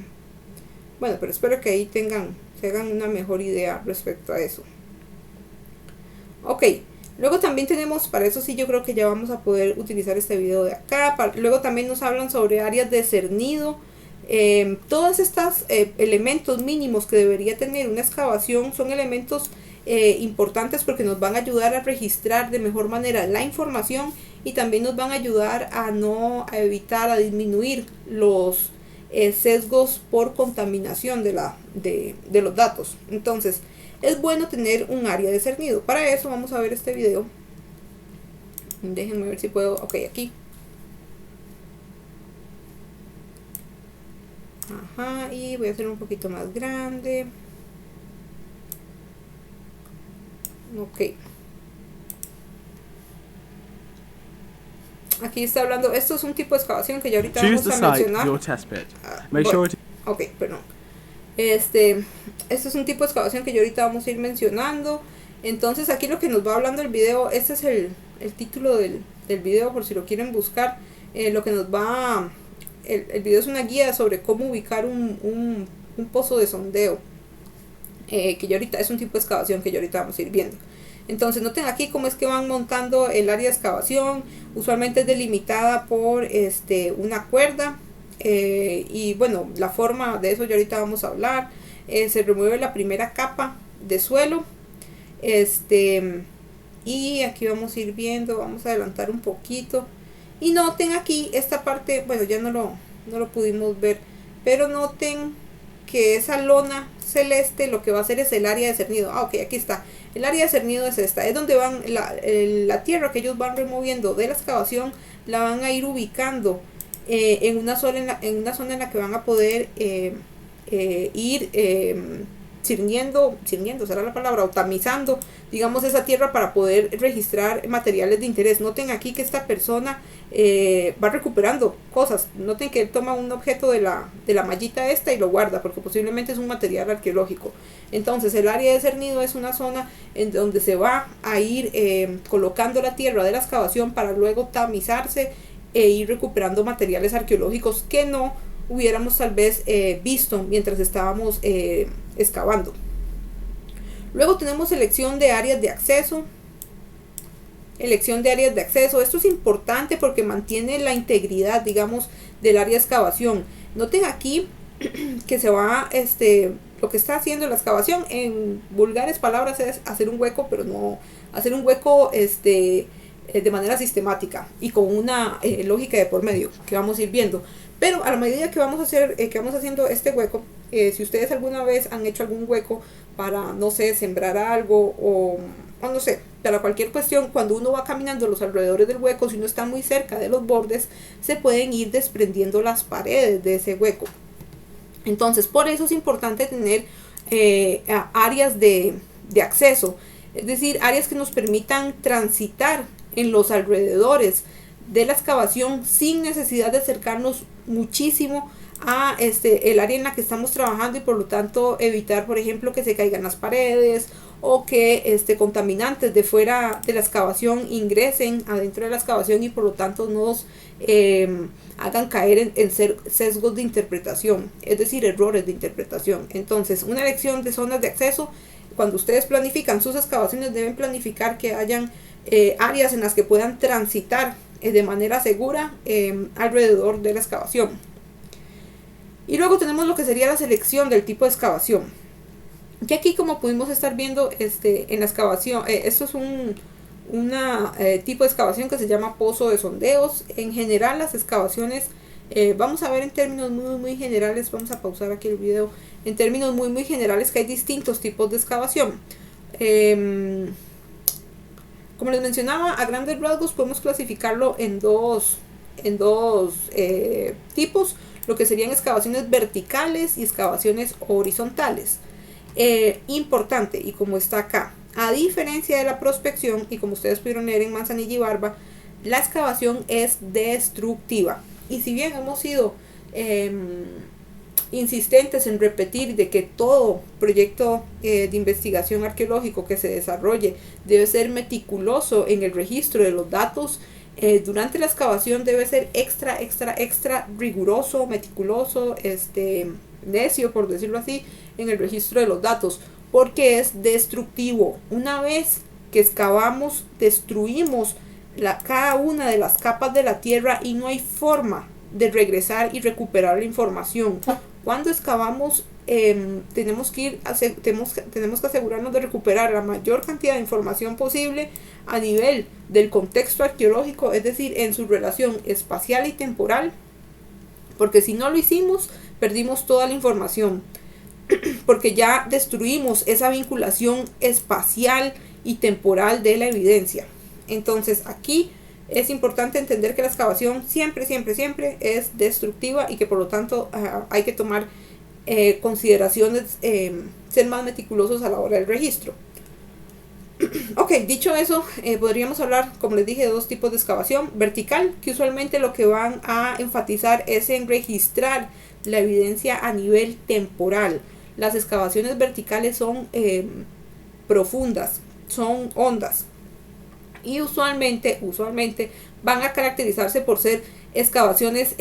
bueno, pero espero que ahí se hagan una mejor idea respecto a eso. Ok, luego también tenemos, para eso sí yo creo que ya vamos a poder utilizar este video de acá. Luego también nos hablan sobre áreas de cernido. Todos estos elementos mínimos que debería tener una excavación son elementos importantes porque nos van a ayudar a registrar de mejor manera la información y también nos van a ayudar a evitar, a disminuir los sesgos por contaminación de los datos. Entonces es bueno tener un área de cernido. Para eso vamos a ver este video. Déjenme ver si puedo. Ok, aquí. Ajá, y voy a hacer un poquito más grande. Ok. Aquí está hablando, esto es un tipo de excavación que ya ahorita vamos a mencionar. Ok, perdón. Esto es un tipo de excavación que yo ahorita vamos a ir mencionando. Entonces aquí lo que nos va hablando el video, este es el título del video por si lo quieren buscar. Lo que nos va, el video es una guía sobre cómo ubicar un pozo de sondeo, que yo ahorita es un tipo de excavación que yo ahorita vamos a ir viendo. Entonces noten aquí cómo es que van montando el área de excavación. Usualmente es delimitada por una cuerda. Y bueno, la forma de eso ya ahorita vamos a hablar. Se remueve la primera capa de suelo. Y aquí vamos a ir viendo, vamos a adelantar un poquito. Y noten aquí esta parte, bueno, ya no lo pudimos ver, pero noten que esa lona celeste lo que va a hacer es el área de cernido. Ok, aquí está. El área de cernido es esta. Es donde van la tierra que ellos van removiendo de la excavación, la van a ir ubicando en una zona en la que van a poder ir cirniendo será la palabra, o tamizando, digamos, esa tierra para poder registrar materiales de interés. Noten aquí que esta persona va recuperando cosas. Noten que él toma un objeto de la mallita esta y lo guarda, porque posiblemente es un material arqueológico. Entonces el área de cernido es una zona en donde se va a ir colocando la tierra de la excavación para luego tamizarse e ir recuperando materiales arqueológicos que no hubiéramos tal vez visto mientras estábamos excavando. Luego tenemos elección de áreas de acceso. Esto es importante porque mantiene la integridad, digamos, del área de excavación. Noten aquí que se va, lo que está haciendo la excavación, en vulgares palabras, es hacer un hueco, pero no hacer un hueco de manera sistemática y con una lógica de por medio que vamos a ir viendo. Pero a la medida que vamos haciendo este hueco, si ustedes alguna vez han hecho algún hueco para, no sé, sembrar algo o no sé, para cualquier cuestión, cuando uno va caminando a los alrededores del hueco, si uno está muy cerca de los bordes, se pueden ir desprendiendo las paredes de ese hueco. Entonces, por eso es importante tener áreas de acceso, es decir, áreas que nos permitan transitar en los alrededores de la excavación sin necesidad de acercarnos muchísimo a el área en la que estamos trabajando, y por lo tanto evitar, por ejemplo, que se caigan las paredes o que contaminantes de fuera de la excavación ingresen adentro de la excavación y por lo tanto nos hagan caer en sesgos de interpretación, es decir, errores de interpretación. Entonces, una elección de zonas de acceso: cuando ustedes planifican sus excavaciones, deben planificar que hayan áreas en las que puedan transitar de manera segura alrededor de la excavación. Y luego tenemos lo que sería la selección del tipo de excavación, que aquí, como pudimos estar viendo en la excavación, esto es un tipo de excavación que se llama pozo de sondeos. En general, las excavaciones, vamos a ver en términos muy generales, vamos a pausar aquí el video, en términos muy generales, que hay distintos tipos de excavación. Como les mencionaba, a grandes rasgos podemos clasificarlo en dos tipos, lo que serían excavaciones verticales y excavaciones horizontales. Importante, y como está acá, a diferencia de la prospección, y como ustedes pudieron leer en Manzanilla y Barba, la excavación es destructiva. Y si bien hemos sido insistentes en repetir de que todo proyecto de investigación arqueológico que se desarrolle debe ser meticuloso en el registro de los datos, durante la excavación debe ser extra riguroso, meticuloso, necio, por decirlo así, en el registro de los datos, porque es destructivo. Una vez que excavamos, destruimos cada una de las capas de la tierra y no hay forma de regresar y recuperar la información. Cuando excavamos, tenemos que asegurarnos de recuperar la mayor cantidad de información posible a nivel del contexto arqueológico, es decir, en su relación espacial y temporal, porque si no lo hicimos, perdimos toda la información, porque ya destruimos esa vinculación espacial y temporal de la evidencia. Entonces, aquí es importante entender que la excavación siempre es destructiva y que por lo tanto hay que tomar consideraciones, ser más meticulosos a la hora del registro. Ok, dicho eso, podríamos hablar, como les dije, de dos tipos de excavación. Vertical, que usualmente lo que van a enfatizar es en registrar la evidencia a nivel temporal. Las excavaciones verticales son profundas, son hondas, y usualmente van a caracterizarse por ser excavaciones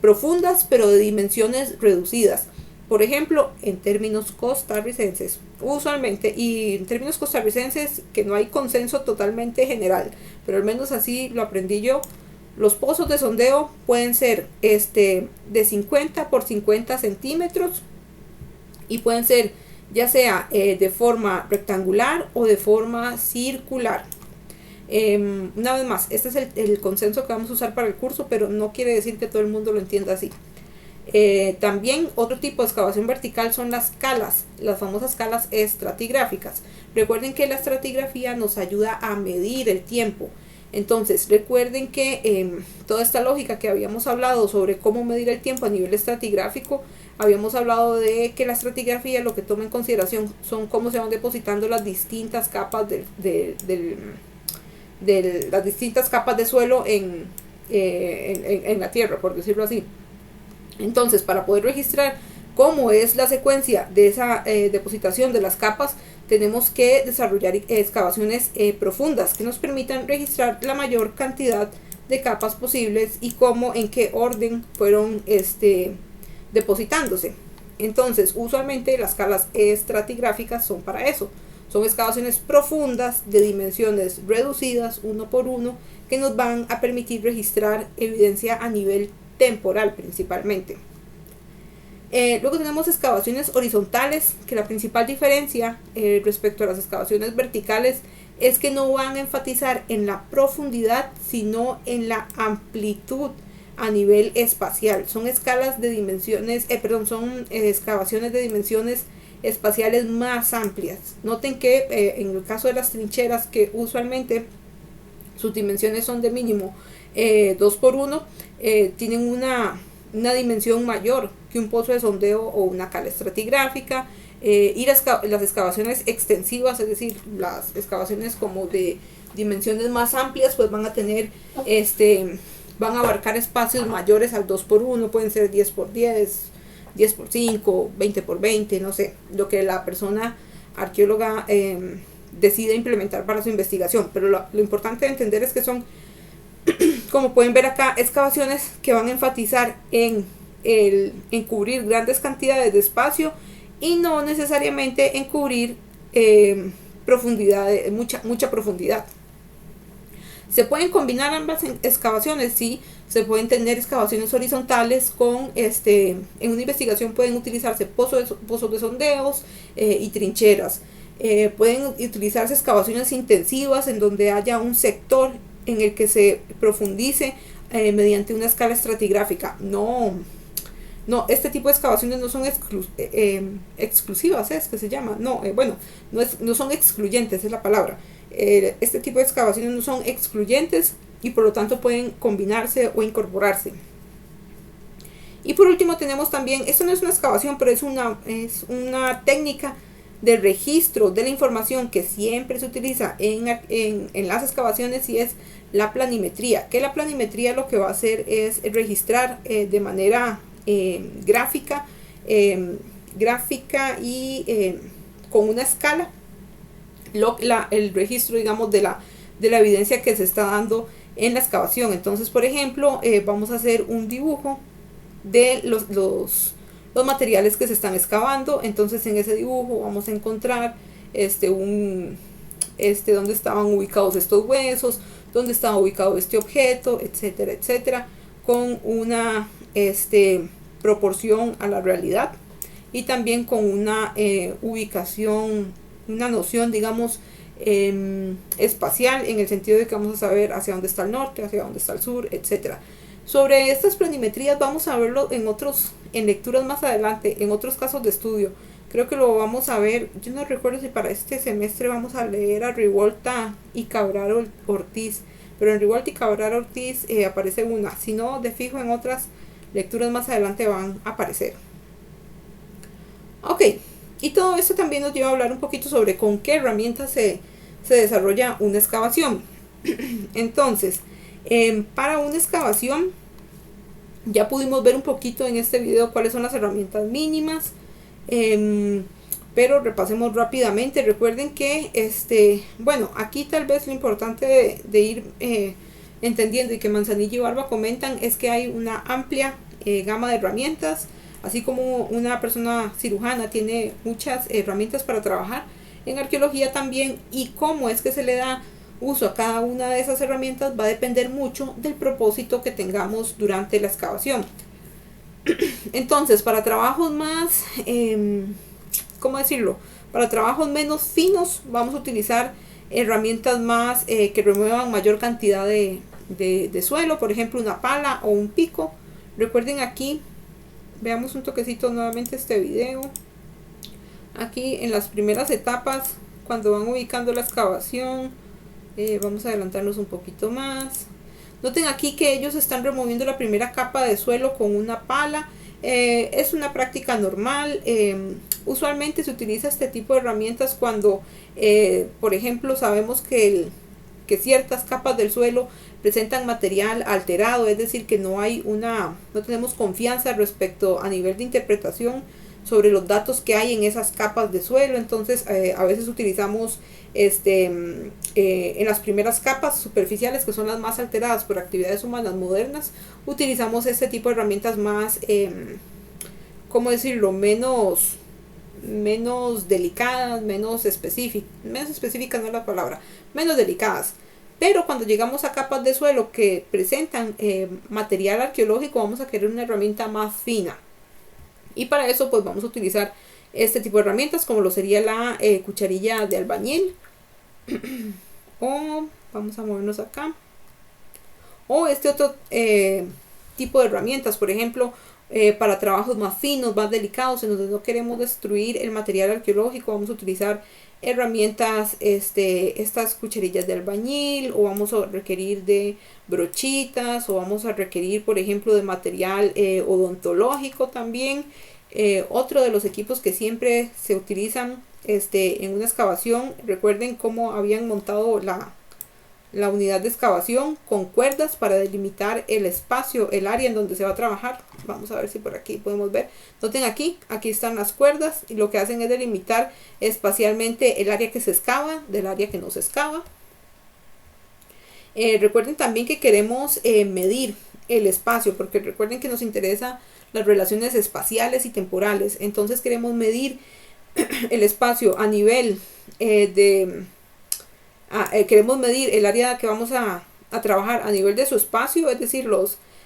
profundas, pero de dimensiones reducidas. Por ejemplo, en términos costarricenses, usualmente, y en términos costarricenses que no hay consenso totalmente general, pero al menos así lo aprendí yo, los pozos de sondeo pueden ser de 50 por 50 centímetros y pueden ser ya sea de forma rectangular o de forma circular. Una vez más, este es el consenso que vamos a usar para el curso, pero no quiere decir que todo el mundo lo entienda así. También otro tipo de excavación vertical son las calas, las famosas calas estratigráficas. Recuerden que la estratigrafía nos ayuda a medir el tiempo. Entonces recuerden que toda esta lógica que habíamos hablado sobre cómo medir el tiempo a nivel estratigráfico, habíamos hablado de que la estratigrafía lo que toma en consideración son cómo se van depositando las distintas capas las distintas capas de suelo en la tierra, por decirlo así. Entonces, para poder registrar cómo es la secuencia de esa depositación de las capas, tenemos que desarrollar excavaciones profundas que nos permitan registrar la mayor cantidad de capas posibles y cómo, en qué orden fueron depositándose. Entonces, usualmente las calas estratigráficas son para eso. Son excavaciones profundas de dimensiones reducidas, uno por uno, que nos van a permitir registrar evidencia a nivel temporal principalmente. Luego tenemos excavaciones horizontales, que la principal diferencia respecto a las excavaciones verticales es que no van a enfatizar en la profundidad, sino en la amplitud a nivel espacial. Son escalas de dimensiones, son excavaciones de dimensiones espaciales más amplias. Noten que en el caso de las trincheras, que usualmente sus dimensiones son de mínimo 2x1, tienen una dimensión mayor que un pozo de sondeo o una cala estratigráfica, y las excavaciones extensivas, es decir, las excavaciones como de dimensiones más amplias, pues van a tener van a abarcar espacios mayores al 2x1, pueden ser 10x10, 10x5, 20x20, no sé, lo que la persona arqueóloga decide implementar para su investigación. Pero lo importante de entender es que son, como pueden ver acá, excavaciones que van a enfatizar en cubrir grandes cantidades de espacio y no necesariamente en cubrir mucha profundidad. ¿Se pueden combinar ambas excavaciones? Sí, se pueden tener excavaciones horizontales con, en una investigación pueden utilizarse pozos de sondeos y trincheras. Pueden utilizarse excavaciones intensivas en donde haya un sector en el que se profundice mediante una escala estratigráfica. No, este tipo de excavaciones no son exclusivas, es que se llama. No son excluyentes, es la palabra. Este tipo de excavaciones no son excluyentes y por lo tanto pueden combinarse o incorporarse. Y por último tenemos también, esto no es una excavación, pero es una técnica de registro de la información que siempre se utiliza en las excavaciones, y es la planimetría. Que la planimetría lo que va a hacer es registrar de manera gráfica y con una escala el registro, digamos, de la evidencia que se está dando en la excavación. Entonces, por ejemplo, vamos a hacer un dibujo de los materiales que se están excavando. Entonces, en ese dibujo vamos a encontrar dónde estaban ubicados estos huesos, dónde estaba ubicado este objeto, etcétera, etcétera, con una proporción a la realidad y también con una ubicación, una noción, digamos, espacial, en el sentido de que vamos a saber hacia dónde está el norte, hacia dónde está el sur, etcétera. Sobre estas planimetrías vamos a verlo en lecturas más adelante, en otros casos de estudio. Creo que lo vamos a ver. Yo no recuerdo si para este semestre vamos a leer a Rivolta y Cabral Ortiz, pero en Rivolta y Cabral Ortiz aparece una. Si no, de fijo en otras lecturas más adelante van a aparecer. Ok, y todo esto también nos lleva a hablar un poquito sobre con qué herramientas se desarrolla una excavación. Entonces, para una excavación, ya pudimos ver un poquito en este video cuáles son las herramientas mínimas, pero repasemos rápidamente. Recuerden que aquí tal vez lo importante de ir entendiendo, y que Manzanilla y Barba comentan, es que hay una amplia gama de herramientas. Así como una persona cirujana tiene muchas herramientas para trabajar, en arqueología también, y cómo es que se le da uso a cada una de esas herramientas va a depender mucho del propósito que tengamos durante la excavación. Entonces, para trabajos más, para trabajos menos finos, vamos a utilizar herramientas más que remuevan mayor cantidad de suelo, por ejemplo una pala o un pico. Recuerden aquí Veamos un toquecito nuevamente este video. Aquí en las primeras etapas, cuando van ubicando la excavación, vamos a adelantarnos un poquito más. Noten aquí que ellos están removiendo la primera capa de suelo con una pala. Es una práctica normal. Usualmente se utiliza este tipo de herramientas cuando, por ejemplo, sabemos que ciertas capas del suelo presentan material alterado, es decir, que no tenemos confianza respecto a nivel de interpretación sobre los datos que hay en esas capas de suelo. Entonces a veces utilizamos en las primeras capas superficiales, que son las más alteradas por actividades humanas modernas, utilizamos este tipo de herramientas más, ¿cómo decirlo?, menos delicadas, menos específicas no es la palabra, menos delicadas. Pero cuando llegamos a capas de suelo que presentan material arqueológico, vamos a querer una herramienta más fina. Y para eso pues vamos a utilizar este tipo de herramientas, como lo sería la cucharilla de albañil. O vamos a movernos acá. O este otro tipo de herramientas, por ejemplo, para trabajos más finos, más delicados, en donde no queremos destruir el material arqueológico, vamos a utilizar herramientas, estas cucharillas de albañil, o vamos a requerir de brochitas, o vamos a requerir, por ejemplo, de material odontológico también. Otro de los equipos que siempre se utilizan en una excavación, recuerden cómo habían montado la unidad de excavación con cuerdas para delimitar el espacio, el área en donde se va a trabajar. Vamos a ver si por aquí podemos ver. Noten aquí están las cuerdas, y lo que hacen es delimitar espacialmente el área que se excava del área que no se excava. Recuerden también que queremos medir el espacio, porque recuerden que nos interesa las relaciones espaciales y temporales. Entonces queremos medir el espacio a nivel queremos medir el área que vamos a trabajar a nivel de su espacio, es decir,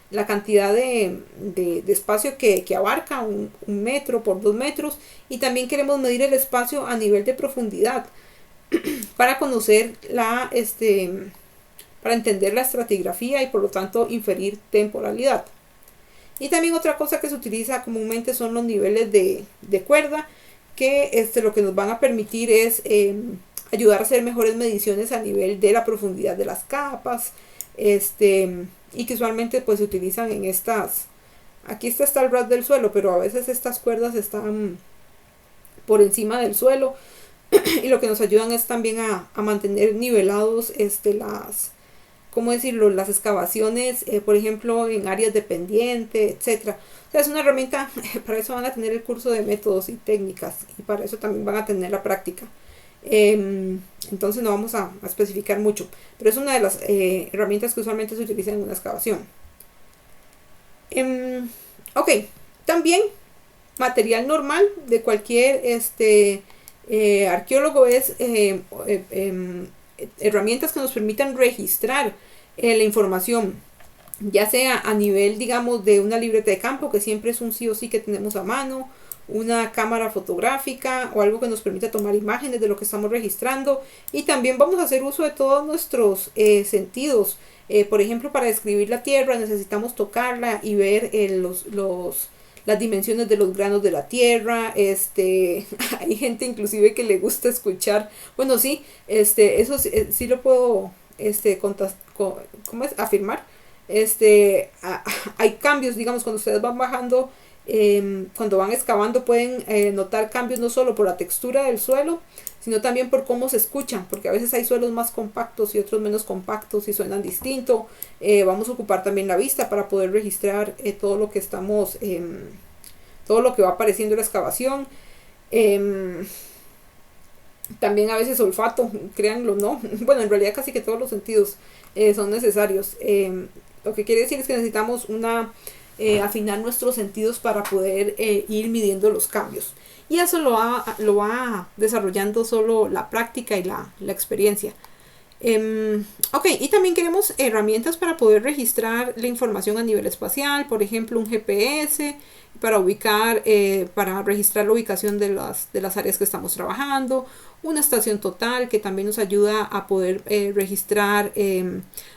la cantidad de espacio que abarca, un metro por 2 metros, y también queremos medir el espacio a nivel de profundidad para conocer para entender la estratigrafía y por lo tanto inferir temporalidad. Y también otra cosa que se utiliza comúnmente son los niveles de cuerda, que lo que nos van a permitir es ayudar a hacer mejores mediciones a nivel de la profundidad de las capas, y que usualmente pues se utilizan en estas. Aquí está el ras del suelo, pero a veces estas cuerdas están por encima del suelo, y lo que nos ayudan es también a mantener nivelados ¿cómo decirlo?, las excavaciones, por ejemplo, en áreas de pendiente, etcétera. O sea, es una herramienta. Para eso van a tener el curso de métodos y técnicas, y para eso también van a tener la práctica. Entonces no vamos a especificar mucho, pero es una de las herramientas que usualmente se utilizan en una excavación. Ok, también material normal de cualquier arqueólogo es herramientas que nos permitan registrar la información, ya sea a nivel, digamos, de una libreta de campo, que siempre es un sí o sí que tenemos a mano, una cámara fotográfica o algo que nos permita tomar imágenes de lo que estamos registrando. Y también vamos a hacer uso de todos nuestros sentidos. Por ejemplo, para describir la tierra necesitamos tocarla y ver las dimensiones de los granos de la tierra. Hay gente inclusive que le gusta escuchar, bueno, sí, eso sí lo puedo afirmar. Hay cambios, digamos, cuando ustedes van bajando, cuando van excavando, pueden notar cambios no solo por la textura del suelo, sino también por cómo se escuchan, porque a veces hay suelos más compactos y otros menos compactos y suenan distinto. Vamos a ocupar también la vista para poder registrar todo lo que todo lo que va apareciendo en la excavación. También a veces olfato, créanlo o no. Bueno, en realidad casi que todos los sentidos son necesarios. Lo que quiere decir es que necesitamos afinar nuestros sentidos para poder ir midiendo los cambios. Y eso lo va desarrollando solo la práctica y la experiencia. Ok, y también queremos herramientas para poder registrar la información a nivel espacial, por ejemplo un GPS para ubicar, para registrar la ubicación de las áreas que estamos trabajando, una estación total que también nos ayuda a poder registrar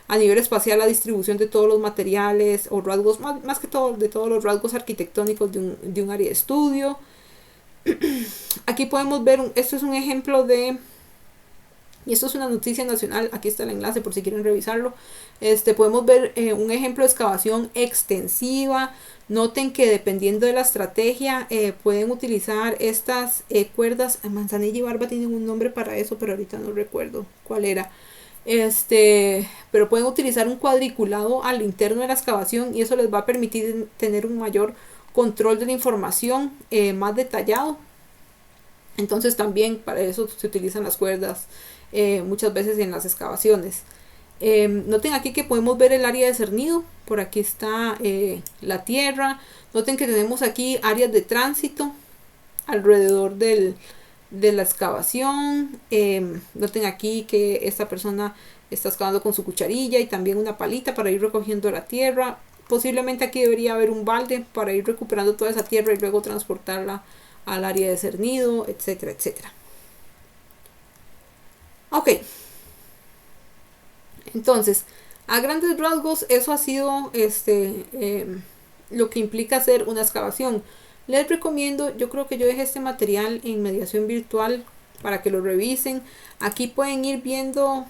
a nivel espacial la distribución de todos los materiales o rasgos, más que todo de todos los rasgos arquitectónicos de un área de estudio. Aquí podemos ver, esto es un ejemplo de... Y esto es una noticia nacional, aquí está el enlace por si quieren revisarlo. Podemos ver un ejemplo de excavación extensiva. Noten que dependiendo de la estrategia pueden utilizar estas cuerdas. Manzanilla y barba tienen un nombre para eso, pero ahorita no recuerdo cuál era. Pero pueden utilizar un cuadriculado al interno de la excavación y eso les va a permitir tener un mayor control de la información más detallado. Entonces también para eso se utilizan las cuerdas muchas veces en las excavaciones. Noten aquí que podemos ver el área de cernido. Por aquí está la tierra. Noten que tenemos aquí áreas de tránsito alrededor de la excavación. Noten aquí que esta persona está excavando con su cucharilla y también una palita para ir recogiendo la tierra. Posiblemente aquí debería haber un balde para ir recuperando toda esa tierra y luego transportarla al área de cernido, etcétera, etcétera. Ok, entonces a grandes rasgos eso ha sido lo que implica hacer una excavación. Les recomiendo, yo creo que yo dejé este material en mediación virtual para que lo revisen. Aquí pueden ir viendo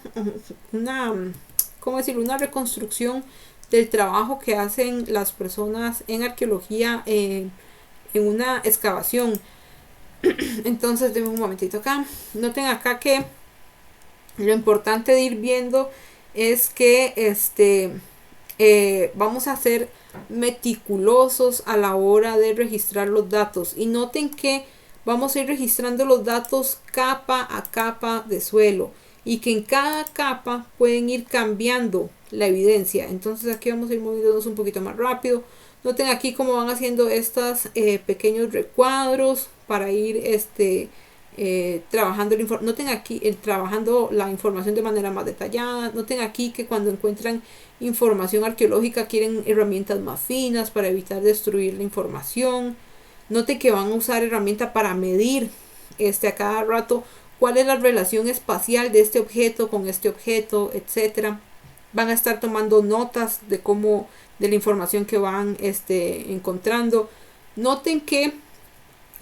una reconstrucción del trabajo que hacen las personas en arqueología en una excavación. Entonces denme un momentito acá. Noten acá que lo importante de ir viendo es que vamos a ser meticulosos a la hora de registrar los datos. Y noten que vamos a ir registrando los datos capa a capa de suelo. Y que en cada capa pueden ir cambiando la evidencia. Entonces aquí vamos a ir moviéndonos un poquito más rápido. Noten aquí cómo van haciendo estos pequeños recuadros para ir trabajando noten aquí trabajando la información de manera más detallada. Noten aquí que cuando encuentran información arqueológica quieren herramientas más finas para evitar destruir la información. Noten que van a usar herramientas para medir a cada rato cuál es la relación espacial de este objeto con este objeto, etcétera. Van a estar tomando notas de la información que van encontrando. Noten que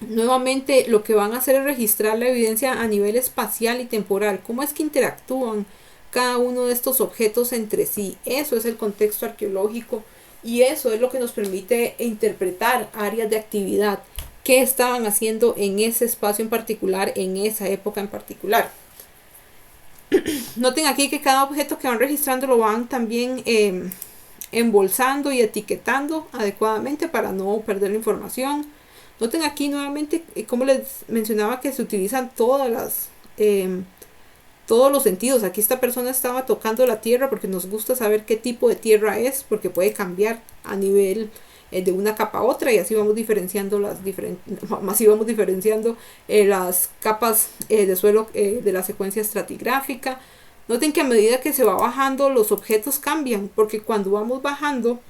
nuevamente lo que van a hacer es registrar la evidencia a nivel espacial y temporal. ¿Cómo es que interactúan cada uno de estos objetos entre sí? Eso es el contexto arqueológico y eso es lo que nos permite interpretar áreas de actividad. ¿Qué estaban haciendo en ese espacio en particular, en esa época en particular? Noten aquí que cada objeto que van registrando lo van también embolsando y etiquetando adecuadamente para no perder la información. Noten aquí nuevamente, como les mencionaba, que se utilizan todos los sentidos. Aquí esta persona estaba tocando la tierra porque nos gusta saber qué tipo de tierra es, porque puede cambiar a nivel de una capa a otra y así vamos diferenciando las capas de suelo de la secuencia estratigráfica. Noten que a medida que se va bajando los objetos cambian, porque cuando vamos bajando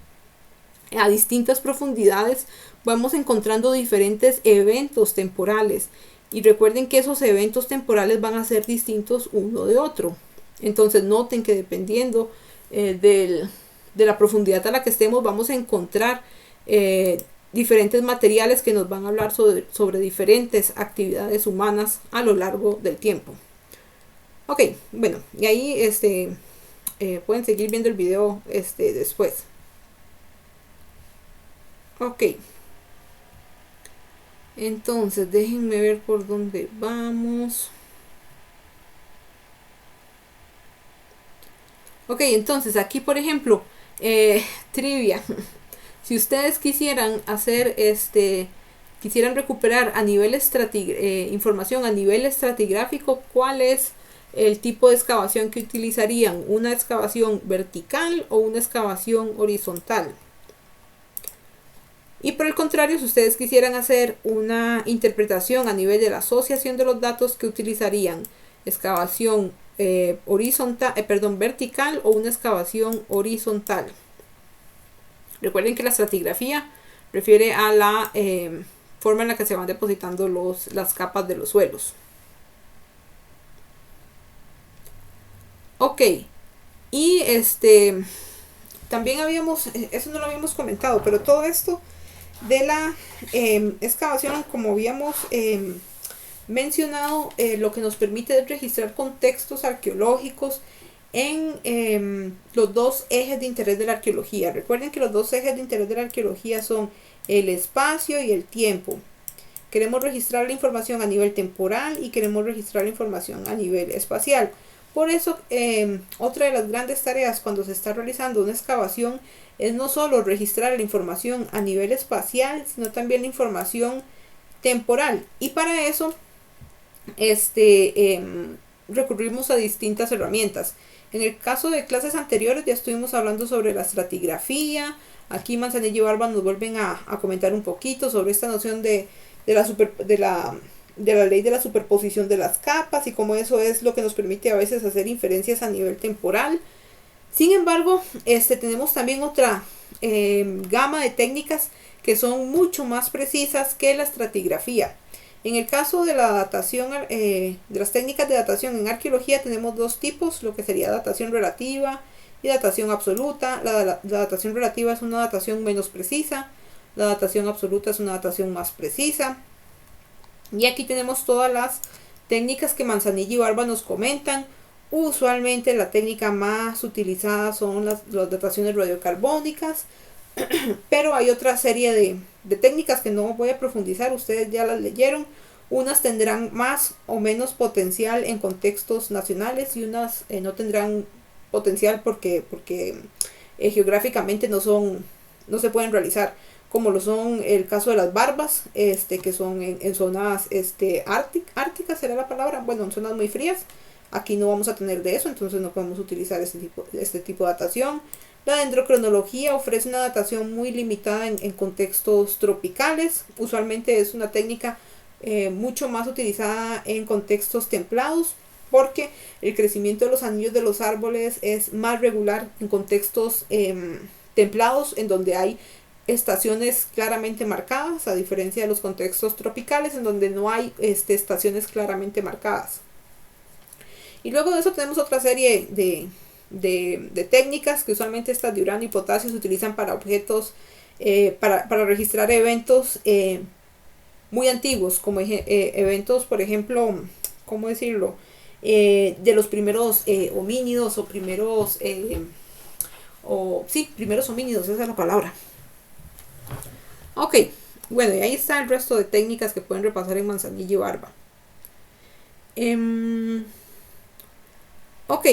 a distintas profundidades vamos encontrando diferentes eventos temporales y recuerden que esos eventos temporales van a ser distintos uno de otro. Entonces noten que dependiendo de la profundidad a la que estemos vamos a encontrar diferentes materiales que nos van a hablar sobre diferentes actividades humanas a lo largo del tiempo. Ok, bueno, y ahí pueden seguir viendo el video después. Ok, entonces déjenme ver por dónde vamos. Ok, entonces aquí por ejemplo trivia. Si ustedes quisieran hacer quisieran recuperar a nivel información a nivel estratigráfico, ¿cuál es el tipo de excavación que utilizarían? ¿Una excavación vertical o una excavación horizontal? Y por el contrario, si ustedes quisieran hacer una interpretación a nivel de la asociación de los datos, ¿qué utilizarían? excavación vertical o una excavación horizontal. Recuerden que la estratigrafía refiere a la forma en la que se van depositando las capas de los suelos. Ok, y también eso no lo habíamos comentado, pero todo esto de la excavación, como habíamos mencionado, lo que nos permite es registrar contextos arqueológicos en los dos ejes de interés de la arqueología. Recuerden que los dos ejes de interés de la arqueología son el espacio y el tiempo. Queremos registrar la información a nivel temporal y queremos registrar la información a nivel espacial. Por eso, otra de las grandes tareas cuando se está realizando una excavación es no solo registrar la información a nivel espacial, sino también la información temporal. Y para eso, recurrimos a distintas herramientas. En el caso de clases anteriores ya estuvimos hablando sobre la estratigrafía. Aquí Manzanilla y Barba nos vuelven a comentar un poquito sobre esta noción de la ley de la superposición de las capas y cómo eso es lo que nos permite a veces hacer inferencias a nivel temporal. Sin embargo, tenemos también otra gama de técnicas que son mucho más precisas que la estratigrafía. En el caso de la datación, de las técnicas de datación en arqueología, tenemos dos tipos, lo que sería datación relativa y datación absoluta. La datación relativa es una datación menos precisa, la datación absoluta es una datación más precisa. Y aquí tenemos todas las técnicas que Manzanilla y Barba nos comentan. Usualmente la técnica más utilizada son las dataciones radiocarbónicas, pero hay otra serie de técnicas que no voy a profundizar, ustedes ya las leyeron. Unas tendrán más o menos potencial en contextos nacionales y unas no tendrán potencial porque geográficamente no se pueden realizar, como lo son el caso de las barbas, que son en zonas árticas será la palabra, bueno, en zonas muy frías. Aquí no vamos a tener de eso, entonces no podemos utilizar este tipo de datación. La dendrocronología ofrece una datación muy limitada en contextos tropicales. Usualmente es una técnica mucho más utilizada en contextos templados, porque el crecimiento de los anillos de los árboles es más regular en contextos templados, en donde hay estaciones claramente marcadas, a diferencia de los contextos tropicales en donde no hay estaciones claramente marcadas. Y luego de eso tenemos otra serie de técnicas que usualmente estas de uranio y potasio se utilizan para objetos, para registrar eventos muy antiguos, como eventos, por ejemplo, ¿cómo decirlo? De los primeros homínidos o primeros homínidos, esa es la palabra. Ok, bueno, y ahí está el resto de técnicas que pueden repasar en Manzanilla y Barba. Ok,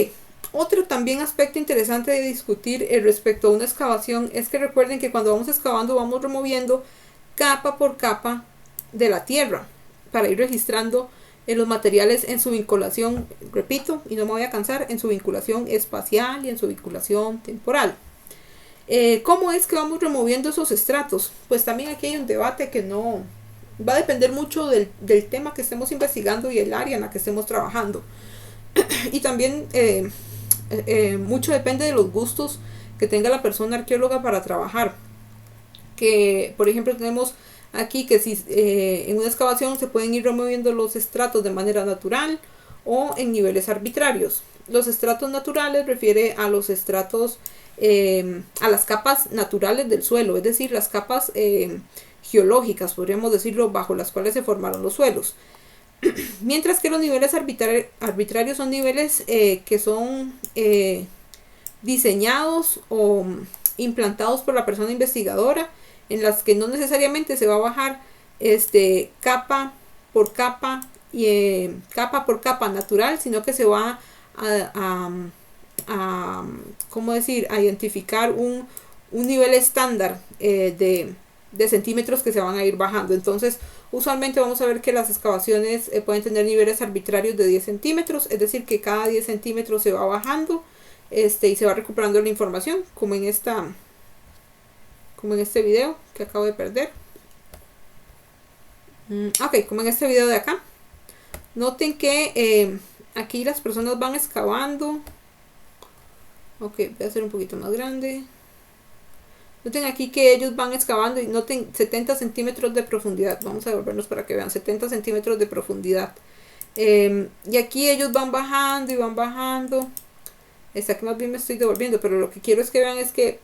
otro también aspecto interesante de discutir respecto a una excavación es que recuerden que cuando vamos excavando vamos removiendo capa por capa de la tierra para ir registrando los materiales en su vinculación, repito, y no me voy a cansar, en su vinculación espacial y en su vinculación temporal. ¿Cómo es que vamos removiendo esos estratos? Pues también aquí hay un debate que no va a depender mucho del tema que estemos investigando y el área en la que estemos trabajando. Y también mucho depende de los gustos que tenga la persona arqueóloga para trabajar. Que por ejemplo tenemos aquí que si en una excavación se pueden ir removiendo los estratos de manera natural o en niveles arbitrarios. Los estratos naturales refiere a los estratos, a las capas naturales del suelo, es decir, las capas geológicas, podríamos decirlo, bajo las cuales se formaron los suelos. Mientras que los niveles arbitrarios son niveles que son diseñados o implantados por la persona investigadora, en las que no necesariamente se va a bajar capa por capa y capa por capa natural, sino que se va ¿cómo decir? A identificar un nivel estándar de centímetros que se van a ir bajando. Entonces usualmente vamos a ver que las excavaciones pueden tener niveles arbitrarios de 10 centímetros, es decir que cada 10 centímetros se va bajando y se va recuperando la información, como en este video que acabo de perder. Ok, como en este video de acá. Noten que aquí las personas van excavando. Ok, voy a hacer un poquito más grande. Noten aquí que ellos van excavando y noten 70 centímetros de profundidad. Vamos a devolvernos para que vean 70 centímetros de profundidad. Y aquí ellos van bajando y van bajando. Aquí más bien me estoy devolviendo, pero lo que quiero es que vean es que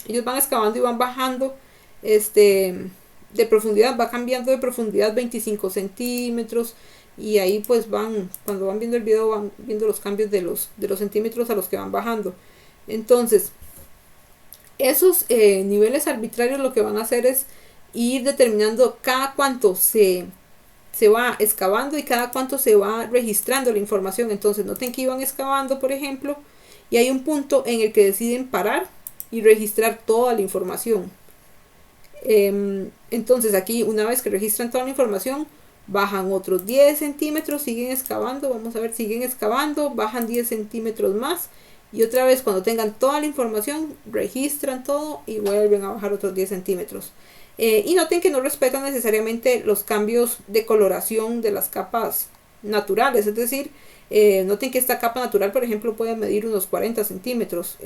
ellos van excavando y van bajando de profundidad, va cambiando de profundidad 25 centímetros. Y ahí pues van, cuando van viendo el video, van viendo los cambios de los centímetros a los que van bajando. Entonces, esos niveles arbitrarios lo que van a hacer es ir determinando cada cuánto se va excavando y cada cuánto se va registrando la información. Entonces noten que iban excavando, por ejemplo, y hay un punto en el que deciden parar y registrar toda la información. Entonces aquí, una vez que registran toda la información, bajan otros 10 centímetros, siguen excavando, vamos a ver, siguen excavando, bajan 10 centímetros más. Y otra vez, cuando tengan toda la información, registran todo y vuelven a bajar otros 10 centímetros. Y noten que no respetan necesariamente los cambios de coloración de las capas naturales. Es decir, noten que esta capa natural, por ejemplo, puede medir unos 40 centímetros.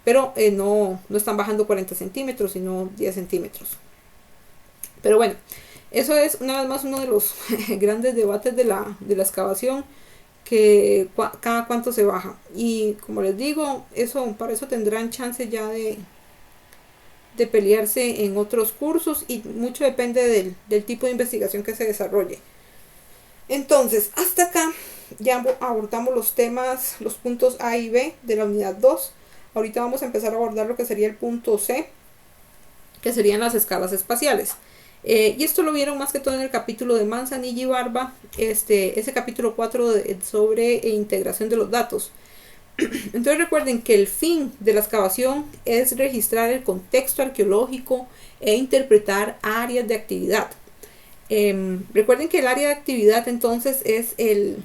Pero no están bajando 40 centímetros, sino 10 centímetros. Pero bueno, eso es una vez más uno de los grandes debates de la excavación. Que cada cuánto se baja, y como les digo, para eso tendrán chance ya de pelearse en otros cursos, y mucho depende del tipo de investigación que se desarrolle. Entonces, hasta acá ya abordamos los temas, los puntos A y B de la unidad 2. Ahorita vamos a empezar a abordar lo que sería el punto C, que serían las escalas espaciales. Y esto lo vieron más que todo en el capítulo de Manzanilla y Barba, ese capítulo 4 sobre integración de los datos. Entonces recuerden que el fin de la excavación es registrar el contexto arqueológico e interpretar áreas de actividad. Recuerden que el área de actividad entonces es el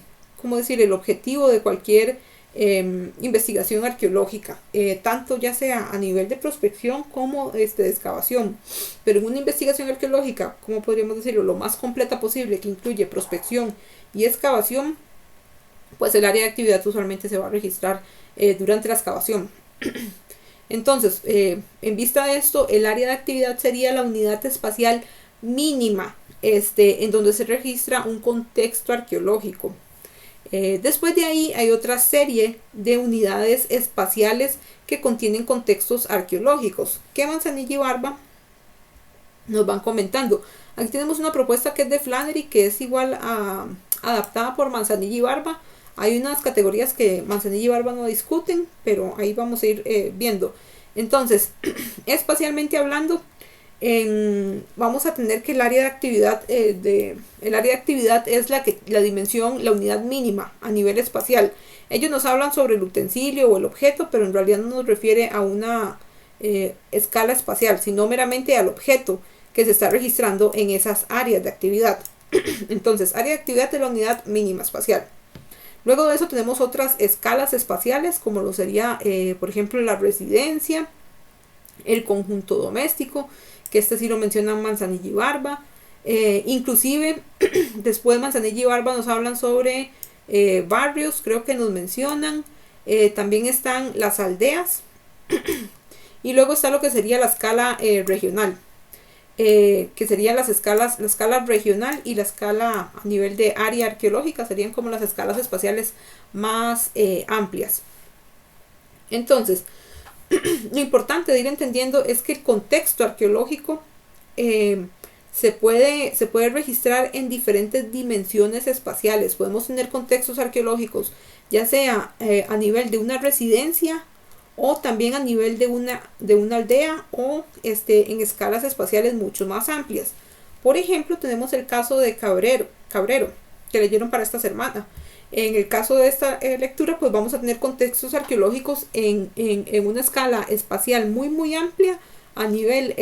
objetivo de cualquier investigación arqueológica, tanto ya sea a nivel de prospección como de excavación. Pero en una investigación arqueológica, como podríamos decirlo, lo más completa posible, que incluye prospección y excavación, pues el área de actividad usualmente se va a registrar durante la excavación. Entonces, en vista de esto, el área de actividad sería la unidad espacial mínima, en donde se registra un contexto arqueológico. Después de ahí hay otra serie de unidades espaciales que contienen contextos arqueológicos, que Manzanilla y Barba nos van comentando. Aquí tenemos una propuesta que es de Flannery, que es igual a adaptada por Manzanilla y Barba. Hay unas categorías que Manzanilla y Barba no discuten, pero ahí vamos a ir viendo. Entonces, espacialmente hablando, vamos a tener que el área de actividad es la dimensión, la unidad mínima a nivel espacial. Ellos nos hablan sobre el utensilio o el objeto, pero en realidad no nos refiere a una escala espacial, sino meramente al objeto que se está registrando en esas áreas de actividad. Entonces, área de actividad es la unidad mínima espacial. Luego de eso tenemos otras escalas espaciales, como lo sería, por ejemplo, la residencia, el conjunto doméstico, que sí lo mencionan Manzanilla y Barba. Inclusive después Manzanilla y Barba nos hablan sobre barrios, creo que nos mencionan. También están las aldeas. Y luego está lo que sería la escala regional, que serían la escala regional y la escala a nivel de área arqueológica, serían como las escalas espaciales más amplias. Entonces, lo importante de ir entendiendo es que el contexto arqueológico se puede registrar en diferentes dimensiones espaciales. Podemos tener contextos arqueológicos ya sea a nivel de una residencia o también a nivel de una aldea o en escalas espaciales mucho más amplias. Por ejemplo, tenemos el caso de Cabrero que leyeron para esta semana. En el caso de esta lectura, pues vamos a tener contextos arqueológicos en una escala espacial muy muy amplia a nivel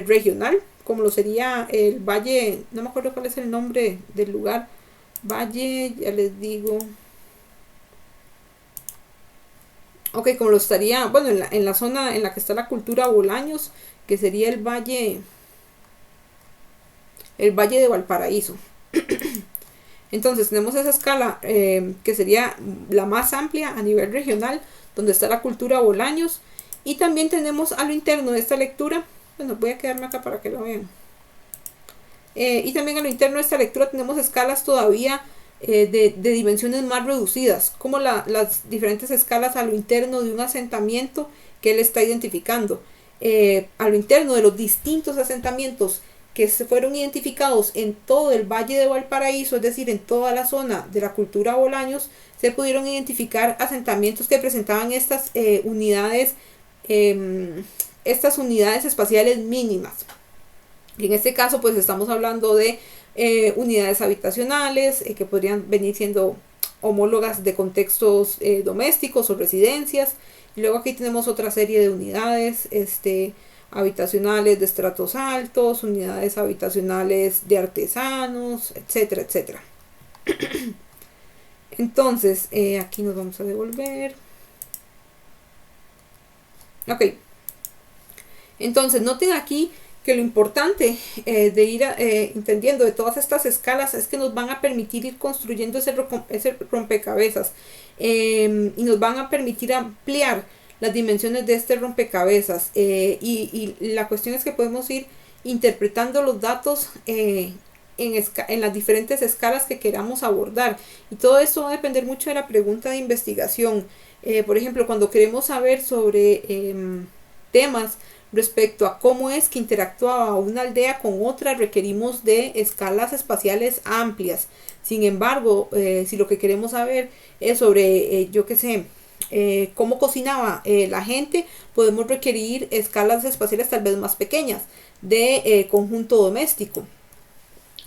regional, como lo sería el valle, no me acuerdo cuál es el nombre del lugar, valle, ya les digo. Ok, como lo estaría, bueno, en la zona en la que está la cultura Bolaños, que sería el valle de Valparaíso. Entonces tenemos esa escala que sería la más amplia a nivel regional, donde está la cultura Bolaños, y también tenemos a lo interno de esta lectura, bueno, voy a quedarme acá para que lo vean, y también a lo interno de esta lectura tenemos escalas todavía de dimensiones más reducidas, como las diferentes escalas a lo interno de un asentamiento que él está identificando, a lo interno de los distintos asentamientos que se fueron identificados en todo el Valle de Valparaíso, es decir, en toda la zona de la cultura Bolaños, se pudieron identificar asentamientos que presentaban estas unidades espaciales mínimas. Y en este caso, pues estamos hablando de unidades habitacionales que podrían venir siendo homólogas de contextos domésticos o residencias. Y luego aquí tenemos otra serie de unidades habitacionales de estratos altos, unidades habitacionales de artesanos, etcétera, etcétera. Entonces, aquí nos vamos a devolver. Ok. Entonces, noten aquí que lo importante de ir entendiendo de todas estas escalas es que nos van a permitir ir construyendo ese rompecabezas y nos van a permitir ampliar las dimensiones de este rompecabezas y la cuestión es que podemos ir interpretando los datos en las diferentes escalas que queramos abordar, y todo esto va a depender mucho de la pregunta de investigación. Por ejemplo, cuando queremos saber sobre temas respecto a cómo es que interactuaba una aldea con otra, requerimos de escalas espaciales amplias. Sin embargo, si lo que queremos saber es sobre, yo qué sé, cómo cocinaba la gente, podemos requerir escalas espaciales tal vez más pequeñas de conjunto doméstico.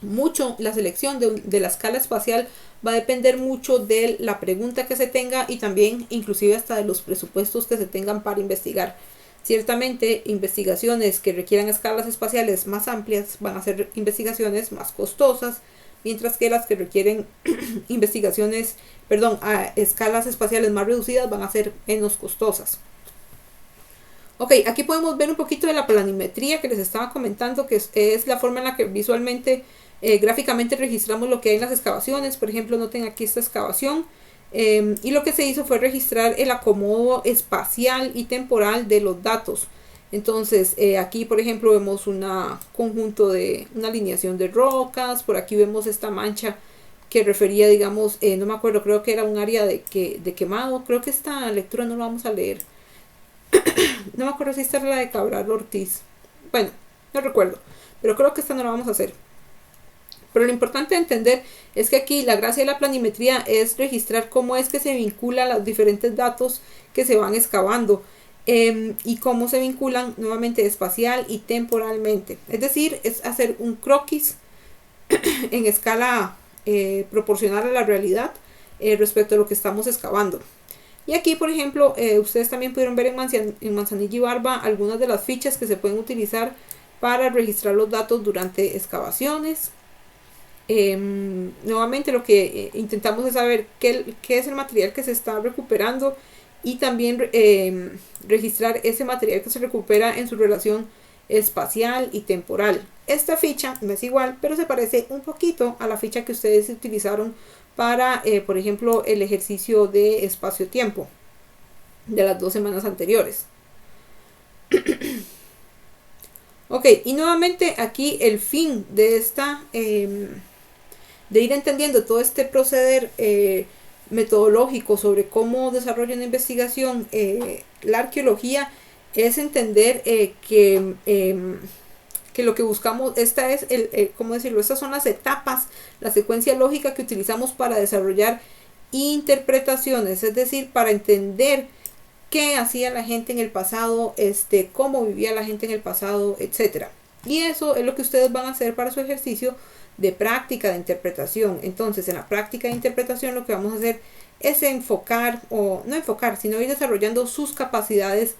Mucho la selección de la escala espacial va a depender mucho de la pregunta que se tenga y también inclusive hasta de los presupuestos que se tengan para investigar. Ciertamente, investigaciones que requieran escalas espaciales más amplias van a ser investigaciones más costosas, mientras que las que requieren a escalas espaciales más reducidas van a ser menos costosas. Ok, aquí podemos ver un poquito de la planimetría que les estaba comentando, que es la forma en la que visualmente, gráficamente registramos lo que hay en las excavaciones. Por ejemplo, noten aquí esta excavación. Y lo que se hizo fue registrar el acomodo espacial y temporal de los datos. Entonces aquí por ejemplo vemos una alineación de rocas. Por aquí vemos esta mancha que refería, digamos, no me acuerdo, creo que era un área de quemado. Creo que esta lectura no la vamos a leer. No me acuerdo si esta era la de Cabral Ortiz. Bueno, no recuerdo, pero creo que esta no la vamos a hacer. Pero lo importante de entender es que aquí la gracia de la planimetría es registrar cómo es que se vinculan los diferentes datos que se van excavando y cómo se vinculan nuevamente espacial y temporalmente. Es decir, es hacer un croquis en escala proporcional a la realidad respecto a lo que estamos excavando. Y aquí, por ejemplo, ustedes también pudieron ver en Manzanilla y Barba algunas de las fichas que se pueden utilizar para registrar los datos durante excavaciones. Nuevamente lo que intentamos es saber qué es el material que se está recuperando y también registrar ese material que se recupera en su relación espacial y temporal. Esta ficha no es igual, pero se parece un poquito a la ficha que ustedes utilizaron para, por ejemplo, el ejercicio de espacio-tiempo de las 2 semanas anteriores. Ok, y nuevamente aquí el fin de de ir entendiendo todo este proceder metodológico sobre cómo desarrolla una investigación la arqueología es entender que lo que buscamos, estas son las etapas, la secuencia lógica que utilizamos para desarrollar interpretaciones, es decir, para entender qué hacía la gente en el pasado, cómo vivía la gente en el pasado, etcétera. Y eso es lo que ustedes van a hacer para su ejercicio de práctica de interpretación. Entonces, en la práctica de interpretación lo que vamos a hacer es sino ir desarrollando sus capacidades,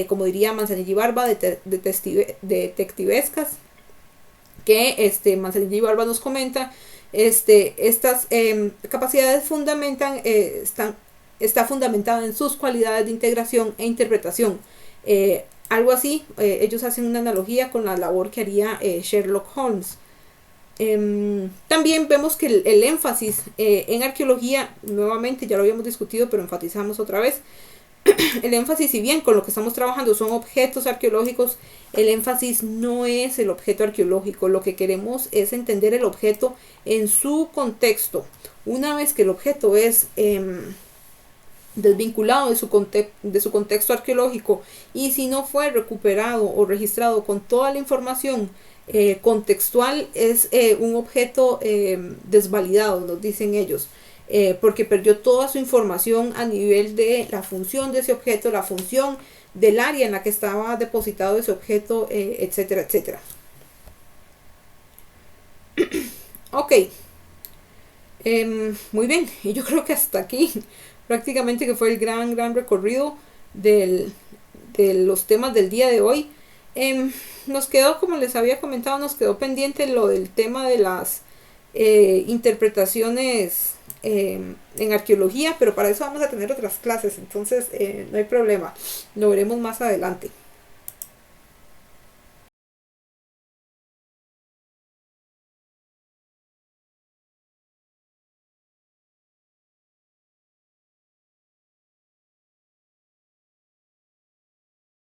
como diría Manzanilla y Barba, detectivescas, que Manzanilla y Barba nos comenta. Estas capacidades está fundamentada en sus cualidades de integración e interpretación. Algo así, ellos hacen una analogía con la labor que haría Sherlock Holmes. También vemos que el énfasis en arqueología, nuevamente ya lo habíamos discutido, pero enfatizamos otra vez, el énfasis, si bien con lo que estamos trabajando son objetos arqueológicos, el énfasis no es el objeto arqueológico. Lo que queremos es entender el objeto en su contexto. Una vez que el objeto es desvinculado de su contexto arqueológico, y si no fue recuperado o registrado con toda la información contextual, es un objeto desvalidado, nos dicen ellos. Porque perdió toda su información a nivel de la función de ese objeto, la función del área en la que estaba depositado ese objeto, etcétera, etcétera. Ok, muy bien, y yo creo que hasta aquí prácticamente que fue el gran recorrido de los temas del día de hoy. Nos quedó, como les había comentado, nos quedó pendiente lo del tema de las interpretaciones en arqueología, pero para eso vamos a tener otras clases, entonces no hay problema, lo veremos más adelante.